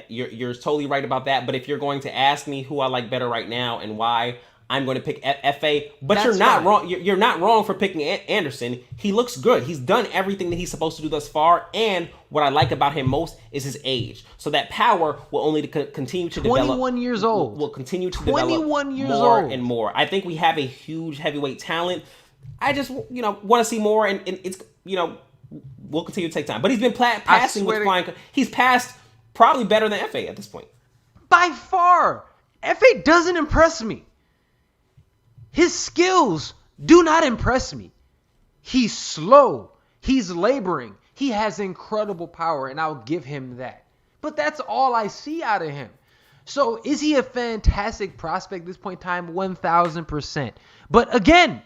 You're totally right about that. But if you're going to ask me who I like better right now and why, I'm going to pick FA. But that's you're not fine. Wrong. You're not wrong for picking Anderson. He looks good. He's done everything that he's supposed to do thus far. And what I like about him most is his age. So that power will only continue to develop. 21 years old. Will continue to develop 21 years more old. And more. I think we have a huge heavyweight talent. I just want to see more, and it's we'll continue to take time. But he's been passing with flying. He's passed probably better than FA at this point. By far. FA doesn't impress me. His skills do not impress me. He's slow. He's laboring. He has incredible power, and I'll give him that. But that's all I see out of him. So is he a fantastic prospect at this point in time? 1,000%. But again,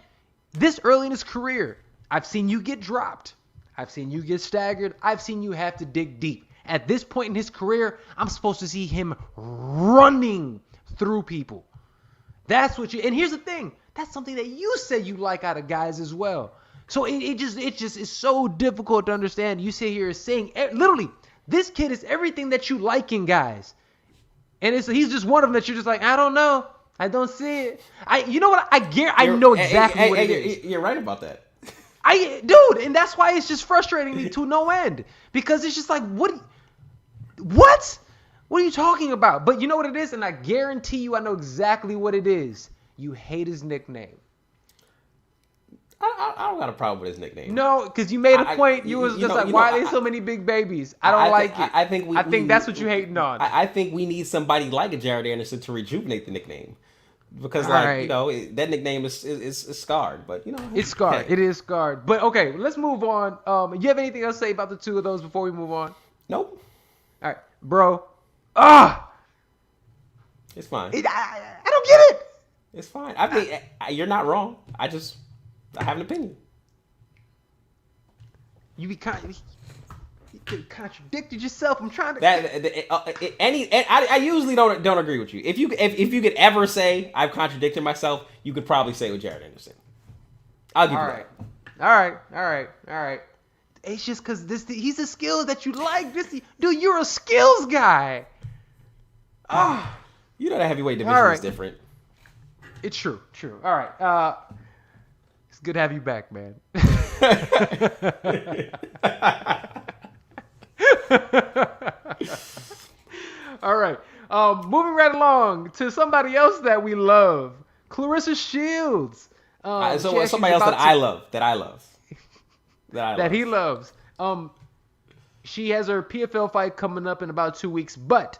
this early in his career, I've seen you get dropped. I've seen you get staggered. I've seen you have to dig deep. At this point in his career, I'm supposed to see him running through people. That's what and here's the thing. That's something that you say you like out of guys as well. So it just is so difficult to understand. You sit here saying, literally, this kid is everything that you like in guys. And he's just one of them that you're just like, I don't know. I don't see it. You know what? I know exactly what it is. You're right about that. Dude, and that's why it's just frustrating me to no end. Because it's just like, what? What are you talking about? But you know what it is? And I guarantee you I know exactly what it is. You hate his nickname. I don't got a problem with his nickname. No, because you made a point. You was just like, why are there so many big babies? I don't like it. I think that's what you're hating on. I think we need somebody like a Jaron Anderson to rejuvenate the nickname. Because, that nickname is scarred. But, It's scarred. It is scarred. But, okay, let's move on. You have anything else to say about the two of those before we move on? Nope. All right, bro. It's fine. I don't get it. It's fine. I mean, you're not wrong. I have an opinion. You contradicted yourself. I'm trying to. I usually don't agree with you. If you could ever say I've contradicted myself, you could probably say with Jaron Anderson. I'll give you that. All right. It's just because he's a skill that you like. Dude, you're a skills guy. You know the heavyweight division is different. It's true. All right. It's good to have you back, man. All right. Moving right along to somebody else that we love, Clarissa Shields. So somebody else that I love. That he loves. She has her PFL fight coming up in about 2 weeks, but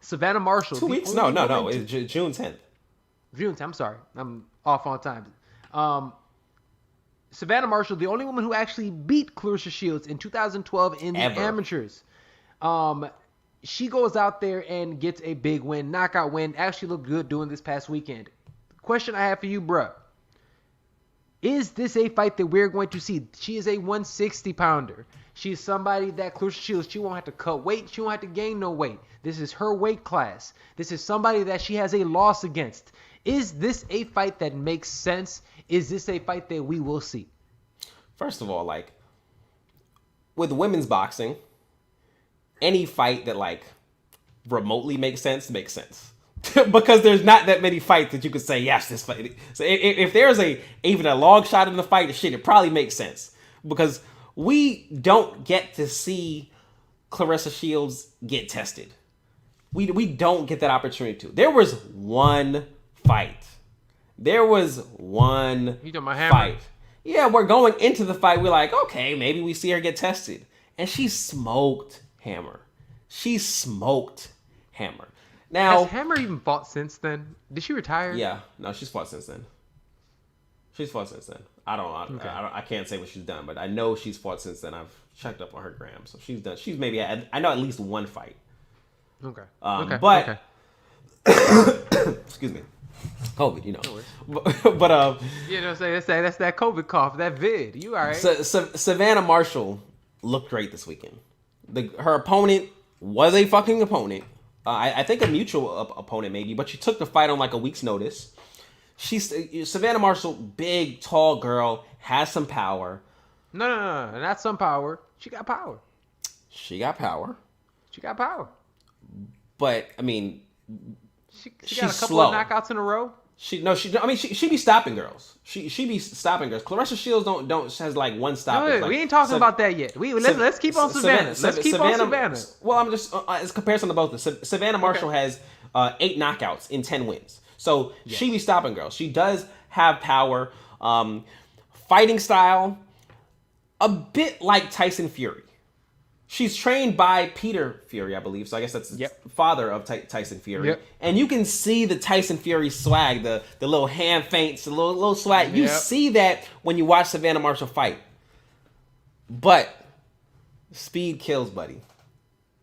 Savannah Marshall. 2 weeks? No. It's June 10th. June 10th. I'm sorry. I'm off on time. Savannah Marshall, the only woman who actually beat Clarissa Shields in 2012 in the amateurs. She goes out there and gets a big win, knockout win. Actually looked good doing this past weekend. The question I have for you, bruh. Is this a fight that we're going to see? She is a 160-pounder. She's somebody that Clarissa Shields, she won't have to cut weight. She won't have to gain no weight. This is her weight class. This is somebody that she has a loss against. Is this a fight that makes sense? Is this a fight that we will see? First of all, with women's boxing, any fight that, remotely makes sense. Because there's not that many fights that you could say, yes, this fight. So if there's even a long shot in the fight, it probably makes sense. Because we don't get to see Clarissa Shields get tested. We don't get that opportunity to. There was one fight. You talking about Hammer? Fight. Yeah, we're going into the fight. We're like, okay, maybe we see her get tested. And she smoked Hammer. Now, has Hammer even fought since then? Did she retire? Yeah, no, she's fought since then. I can't say what she's done, but I know she's fought since then. I've checked up on her gram, so she's done. She's maybe I know at least one fight. Okay. But excuse me, COVID, But that's that COVID cough, that vid. You all right? Savannah Marshall looked great this weekend. Her opponent was a fucking opponent. I think a mutual opponent maybe, but she took the fight on like a week's notice. Savannah Marshall, big, tall girl, has some power. No, not some power. She got power. She got power. She got power. But I mean, she got a couple slow. of knockouts in a row. She be stopping girls. She be stopping girls. Clarissa Shields has like one stop. No, like, we ain't talking about that yet. Let's keep on Savannah. Let's keep on Savannah. Well, I'm just as comparison to both. Savannah Marshall has 8 knockouts in 10 wins. So she be stopping girls. She does have power. Fighting style, a bit like Tyson Fury. She's trained by Peter Fury, I believe. So I guess that's the father of Tyson Fury. Yep. And you can see the Tyson Fury swag, the little hand feints, the little swag. You see that when you watch Savannah Marshall fight. But speed kills, buddy.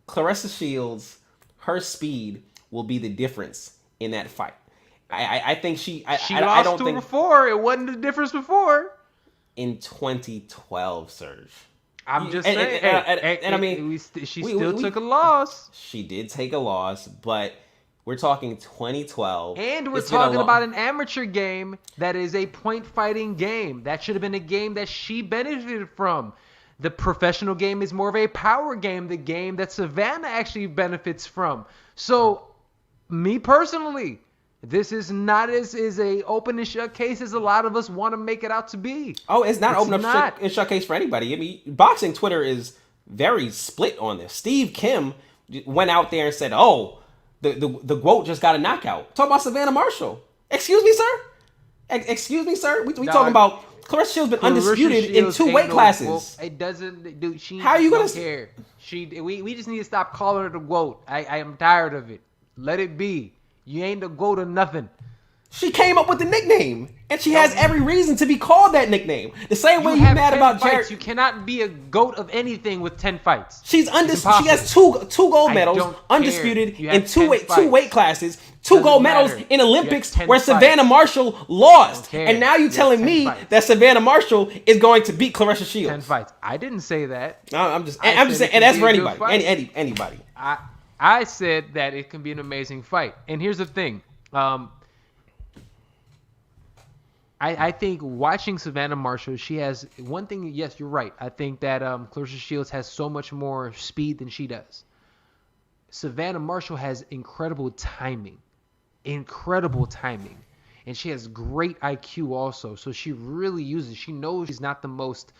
Clarissa Shields, her speed will be the difference in that fight. I think she lost to her before. It wasn't the difference before. In 2012, Serge. I'm just saying. And I mean, she still took a loss. She did take a loss, but we're talking 2012. And we're talking about an amateur game that is a point fighting game. That should have been a game that she benefited from. The professional game is more of a power game, the game that Savannah actually benefits from. So, me personally, this is not as a open and shut case as a lot of us want to make it out to be. Oh, it's not open and shut case for anybody. I mean, boxing Twitter is very split on this. Steve Kim went out there and said, "Oh, the GOAT just got a knockout." Talk about Savannah Marshall. Excuse me, sir. Excuse me, sir. We talking about Clarissa Shields been undisputed in 2 weight classes. It doesn't, dude. How are you gonna care? We just need to stop calling her the GOAT. I am tired of it. Let it be. You ain't the GOAT or nothing. She came up with the nickname, and she has every reason to be called that nickname. The same way you mad about Jaron. You cannot be a GOAT of anything with 10 fights. She's undisputed. She has two gold medals, undisputed in two weight classes. Two gold medals in Olympics where Savannah Marshall lost. And now you're telling me that Savannah Marshall is going to beat Clarissa Shields. 10 fights. I didn't say that. I'm just saying, and that's for anybody. Anybody. I said that it can be an amazing fight. And here's the thing. I think watching Savannah Marshall, she has one thing. Yes, you're right. I think that Clarissa Shields has so much more speed than she does. Savannah Marshall has incredible timing. And she has great IQ also. So she really uses. She knows she's not the most,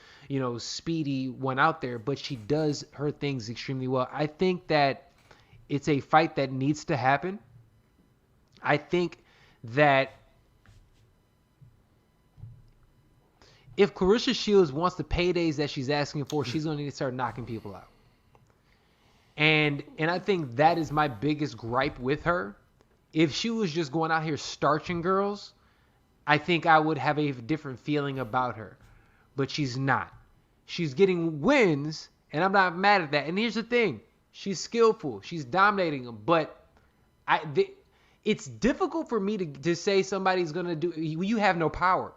speedy one out there, but she does her things extremely well. I think that it's a fight that needs to happen. I think that if Clarissa Shields wants the paydays that she's asking for, she's going to need to start knocking people out. And I think that is my biggest gripe with her. If she was just going out here starching girls, I think I would have a different feeling about her. But she's not. She's getting wins, and I'm not mad at that. And here's the thing. She's skillful. She's dominating them. But it's difficult for me to say somebody's going to do... You have no power.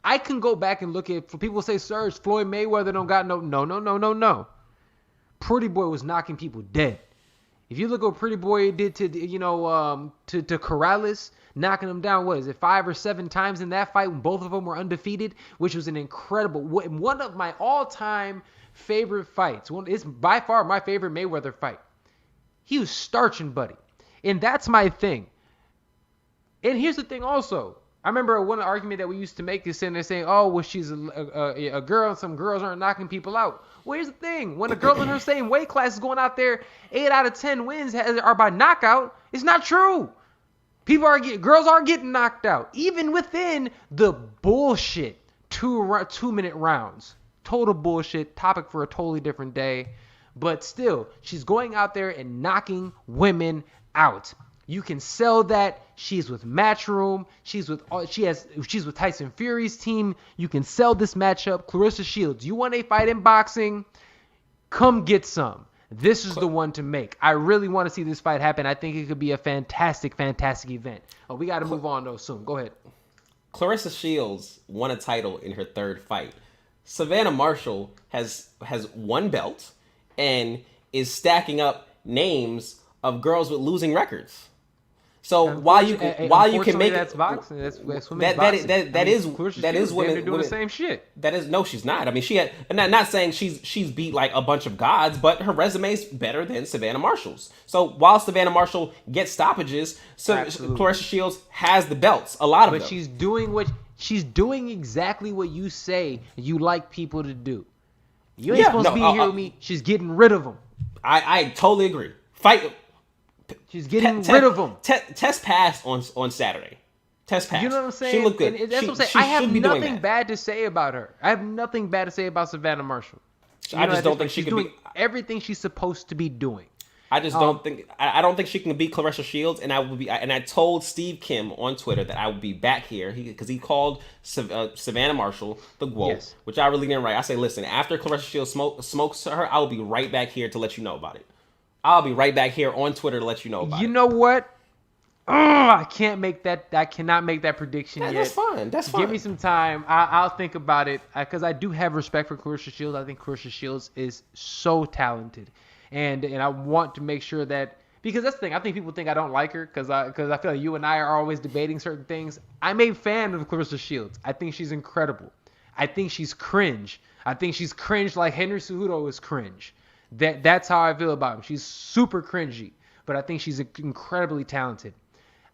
I can go back and look at... For people say, Serge, Floyd Mayweather don't got no. Pretty Boy was knocking people dead. If you look at what Pretty Boy did to Corrales, knocking them down, what is it, 5 or 7 times in that fight when both of them were undefeated, which was an incredible... One of my all-time favorite fights. It's by far my favorite Mayweather fight. He was starching, buddy. And that's my thing. And here's the thing also. I remember one argument that we used to make is saying, oh, well, she's a girl and some girls aren't knocking people out. Well, here's the thing. When a girl in her same weight class is going out there, 8 out of 10 wins are by knockout, it's not true. Girls are getting knocked out. Even within the bullshit 2-minute rounds. Total bullshit. Topic for a totally different day. But still, she's going out there and knocking women out. You can sell that. She's with Matchroom. She's with Tyson Fury's team. You can sell this matchup. Clarissa Shields, you want a fight in boxing? Come get some. This is the one to make. I really want to see this fight happen. I think it could be a fantastic, fantastic event. Oh, we got to move on though soon. Go ahead. Clarissa Shields won a title in her 3rd fight. Savannah Marshall has 1 belt and is stacking up names of girls with losing records. So while you can make that's boxing, that's women's boxing. That is women. They're doing the same shit. That is no, she's not. I mean, she had. Not saying she's beat like a bunch of gods, but her resume's better than Savannah Marshall's. So while Savannah Marshall gets stoppages, Clarissa Shields has the belts. A lot of them. But she's doing exactly what you say you like people to do. You ain't supposed to be here with me. She's getting rid of them. I totally agree. Fight. She's getting rid of them. Test passed on Saturday. Test passed. You know what I'm saying? She looked good. That's what I'm saying. I have nothing bad to say about her. I have nothing bad to say about Savannah Marshall. I just don't think she can be everything she's supposed to be doing. I just don't think. I don't think she can beat Clarissa Shields. And I told Steve Kim on Twitter that I would be back here because he called Savannah Marshall the GWO, which I really didn't write. I say, listen, after Clarissa Shields smokes her, I will be right back here to let you know about it. I'll be right back here on Twitter to let you know about it. You know what? Oh, I can't make that. I cannot make that prediction yet. That's fine. That's fine. Give me some time. I'll think about it because I do have respect for Clarissa Shields. I think Clarissa Shields is so talented, and I want to make sure that because that's the thing. I think people think I don't like her because I feel like you and I are always debating certain things. I'm a fan of Clarissa Shields. I think she's incredible. I think she's cringe. I think she's cringe like Henry Cejudo is cringe. That's how I feel about him. She's super cringy, but I think she's incredibly talented.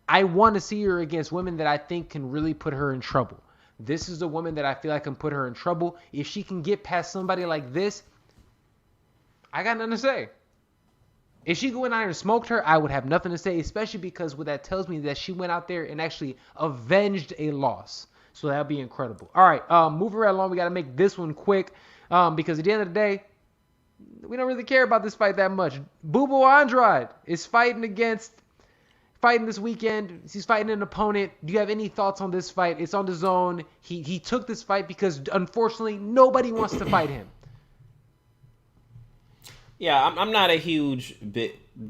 I want to see her against women that I think can really put her in trouble. This is a woman that I feel like can put her in trouble. If she can get past somebody like this, I got nothing to say. If she went out there and smoked her, I would have nothing to say, especially because what that tells me is that she went out there and actually avenged a loss. So that would be incredible. All right, moving right along. We got to make this one quick because at the end of the day, we don't really care about this fight that much. Bubo Andrade is fighting this weekend. He's fighting an opponent. Do you have any thoughts on this fight? It's on the zone. He took this fight because, unfortunately, nobody wants to fight him. Yeah, I'm not a huge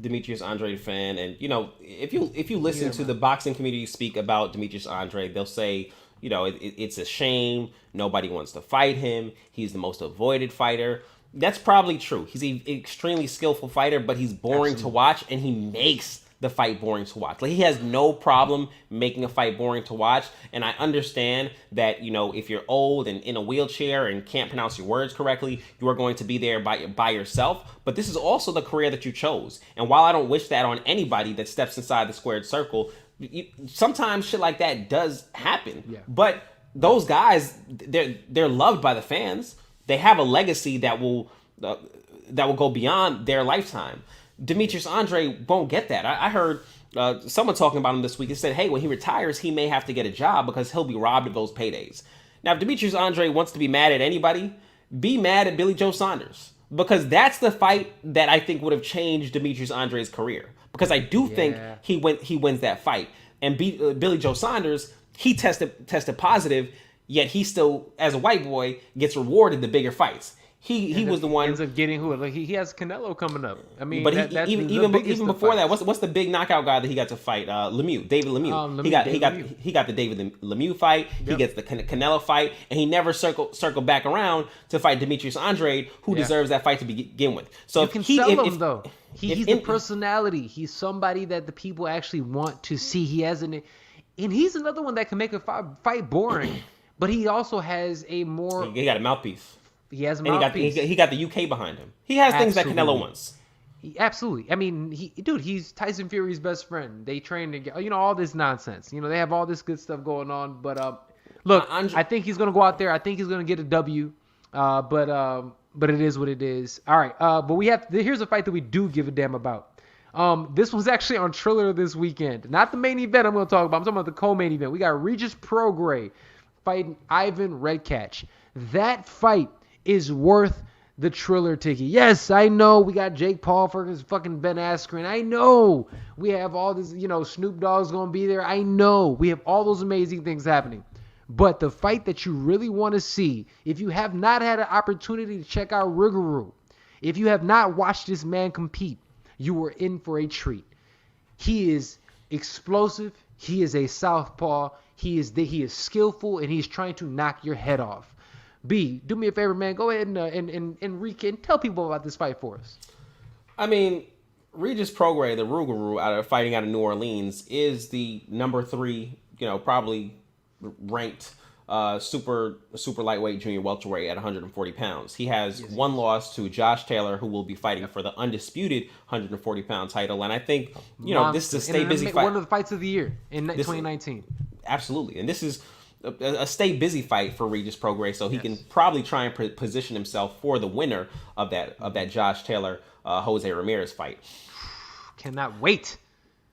Demetrius Andrade fan. And, you know, if you listen to the boxing community speak about Demetrius Andrade, they'll say, you know, it's a shame. Nobody wants to fight him. He's the most avoided fighter. That's probably true. He's an extremely skillful fighter, but he's boring to watch, and he makes the fight boring to watch. Like, he has no problem making a fight boring to watch, and I understand that, you know, if you're old and in a wheelchair and can't pronounce your words correctly, you are going to be there by yourself, but this is also the career that you chose. And while I don't wish that on anybody that steps inside the squared circle, sometimes shit like that does happen. Yeah. But those guys, they're loved by the fans. They have a legacy that will go beyond their lifetime. Demetrius Andrade won't get that. I heard someone talking about him this week. It said, hey, when he retires, he may have to get a job because he'll be robbed of those paydays. Now, if Demetrius Andrade wants to be mad at anybody, be mad at Billy Joe Saunders. Because that's the fight that I think would have changed Demetrius Andrade's career. Because I do think he wins that fight. And Billy Joe Saunders, he tested positive, yet he still, as a white boy, gets rewarded the bigger fights. He was the one ends up getting who? Like he has Canelo coming up. I mean, but even before that, what's the big knockout guy that he got to fight? David Lemieux. He got the David Lemieux fight. Yep. He gets the Canelo fight, and he never circled back around to fight Demetrius Andrade, who deserves that fight to begin with. So you can sell him though. He's the personality. He's somebody that the people actually want to see. And he's another one that can make a fight boring. But he also has a more. He got a mouthpiece. He has a mouthpiece. He got the UK behind him. He has things that Canelo wants. Absolutely. I mean, he's Tyson Fury's best friend. They train together. You know, all this nonsense. You know, they have all this good stuff going on. But look, I think he's gonna go out there. I think he's gonna get a W. But it is what it is. All right. But here's a fight that we do give a damn about. This was actually on Triller this weekend. Not the main event I'm going to talk about. I'm talking about the co-main event. We got Regis Prograis fighting Ivan Redkach. That fight is worth the Triller ticket. Yes, I know we got Jake Paul versus fucking Ben Askren. I know we have all this, you know, Snoop Dogg's going to be there. I know we have all those amazing things happening. But the fight that you really want to see, if you have not had an opportunity to check out Rougarou, if you have not watched this man compete, you are in for a treat. He is explosive. He is a southpaw. He is skillful, and he's trying to knock your head off. B, do me a favor, man. Go ahead and tell people about this fight for us. I mean, Regis Prograis, the Rougarou, fighting out of New Orleans, is the number 3, probably ranked super lightweight junior welterweight at 140 pounds. He has one loss to Josh Taylor, who will be fighting for the undisputed 140 pound title. And I think this is a stay busy fight. One of the fights of the year in 2019. Absolutely, and this is a stay busy fight for Regis Prograis, so he can probably try and position himself for the winner of that Josh Taylor Jose Ramirez fight. Cannot wait.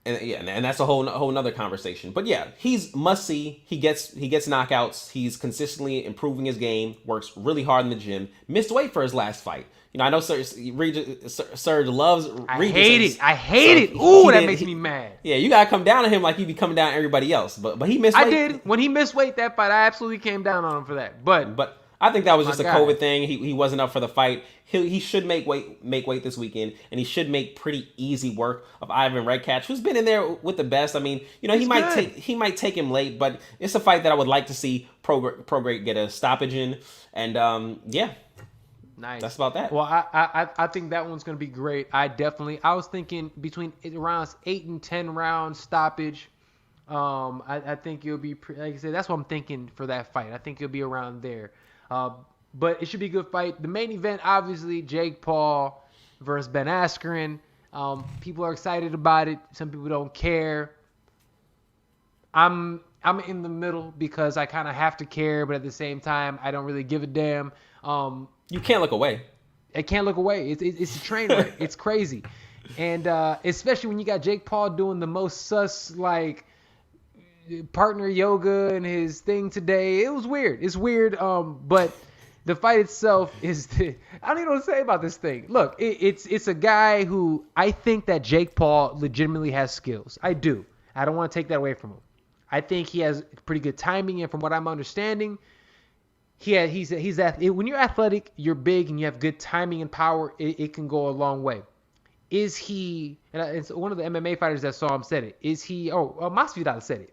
And that's a whole nother conversation. But yeah, he's must see. He gets knockouts. He's consistently improving his game. Works really hard in the gym. Missed weight for his last fight. I know Serg loves Regis. I hate it. Ooh, that makes me mad. Yeah, you gotta come down on him like you be coming down on everybody else. But he missed weight. I did. When he missed weight that fight, I absolutely came down on him for that. But I think that was just a COVID thing. He wasn't up for the fight. He should make weight this weekend, and he should make pretty easy work of Ivan Redkach, who's been in there with the best. I mean, he might take him late, but it's a fight that I would like to see Prograis get a stoppage in, and yeah. Nice. That's about that. Well, I think that one's going to be great. I was thinking between around 8 and 10 round stoppage. I think it'll be, like I said, that's what I'm thinking for that fight. I think it'll be around there. But it should be a good fight. The main event, obviously, Jake Paul versus Ben Askren. People are excited about it. Some people don't care. I'm in the middle because I kind of have to care, but at the same time, I don't really give a damn. You can't look away. I can't look away. It's a train wreck. It's crazy. And especially when you got Jake Paul doing the most sus, partner yoga and his thing today. It was weird. It's weird. But the fight itself is I don't even know what to say about this thing. Look, it's a guy who I think that Jake Paul legitimately has skills. I do. I don't want to take that away from him. I think he has pretty good timing, and from what I'm understanding, he's when you're athletic, you're big, and you have good timing and power, it can go a long way. Is he? And it's one of the MMA fighters that saw him said it. Is he? Masvidal said it.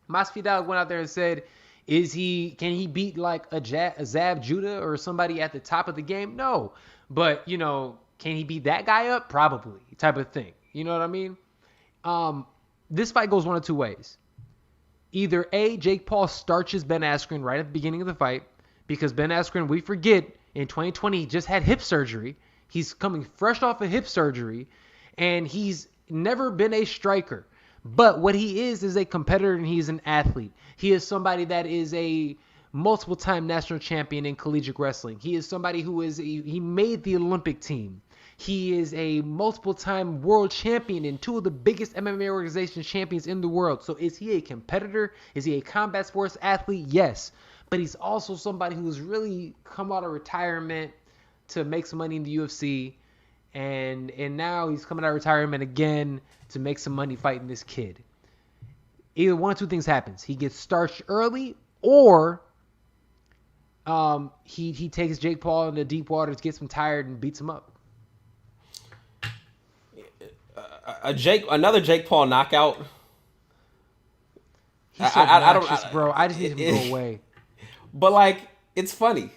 Masvidal went out there and said, can he beat like a Zab Judah or somebody at the top of the game? No. But, can he beat that guy up? Probably, type of thing. You know what I mean? This fight goes one of two ways. Either A, Jake Paul starches Ben Askren right at the beginning of the fight, because Ben Askren, we forget, in 2020, he just had hip surgery. He's coming fresh off of hip surgery, and he's never been a striker. But what he is a competitor, and he's an athlete. He is somebody that is a multiple-time national champion in collegiate wrestling. He is somebody who he made the Olympic team. He is a multiple-time world champion and two of the biggest MMA organization champions in the world. So is he a competitor? Is he a combat sports athlete? Yes. But he's also somebody who's really come out of retirement to make some money in the UFC. And now he's coming out of retirement again to make some money fighting this kid. Either one of two things happens. He gets starched early, or he takes Jake Paul into deep waters, gets him tired, and beats him up. Another Jake Paul knockout. He's so obnoxious, bro. I just need him to go away. But it's funny.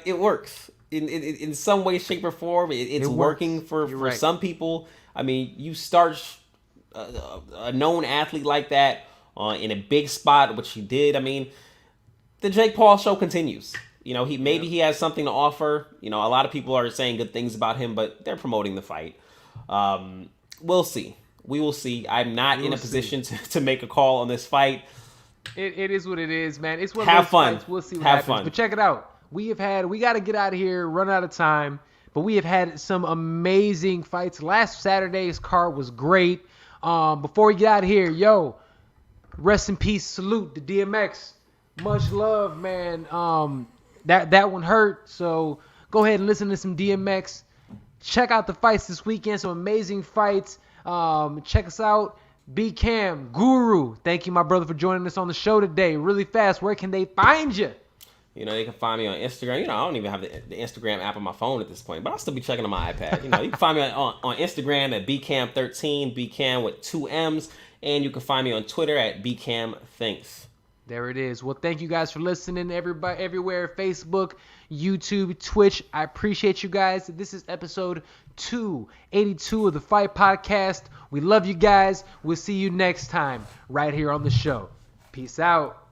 It works in some way, shape, or form. It's working for some people. I mean, you starch a known athlete like that in a big spot, which he did. I mean, the Jake Paul show continues. He has something to offer. A lot of people are saying good things about him, but they're promoting the fight. We'll see. We will see. I'm not in a position to make a call on this fight. It is what it is, man. It's one of those fights. We'll see what happens. But check it out. We got to get out of here, run out of time. But we have had some amazing fights. Last Saturday's card was great. Before we get out of here, rest in peace, salute to DMX. Much love, man. That one hurt. So go ahead and listen to some DMX. Check out the fights this weekend. Some amazing fights. Check us out. B-Cam, Guru. Thank you, my brother, for joining us on the show today. Really fast, where can they find you? They can find me on Instagram. I don't even have the Instagram app on my phone at this point, but I'll still be checking on my iPad. You can find me on Instagram at BCam13, BCam with 2 M's, and you can find me on Twitter at BCamThinks. There it is. Well, thank you guys for listening, everybody, everywhere, Facebook, YouTube, Twitch. I appreciate you guys. This is episode 282 of the Fight Podcast. We love you guys. We'll see you next time right here on the show. Peace out.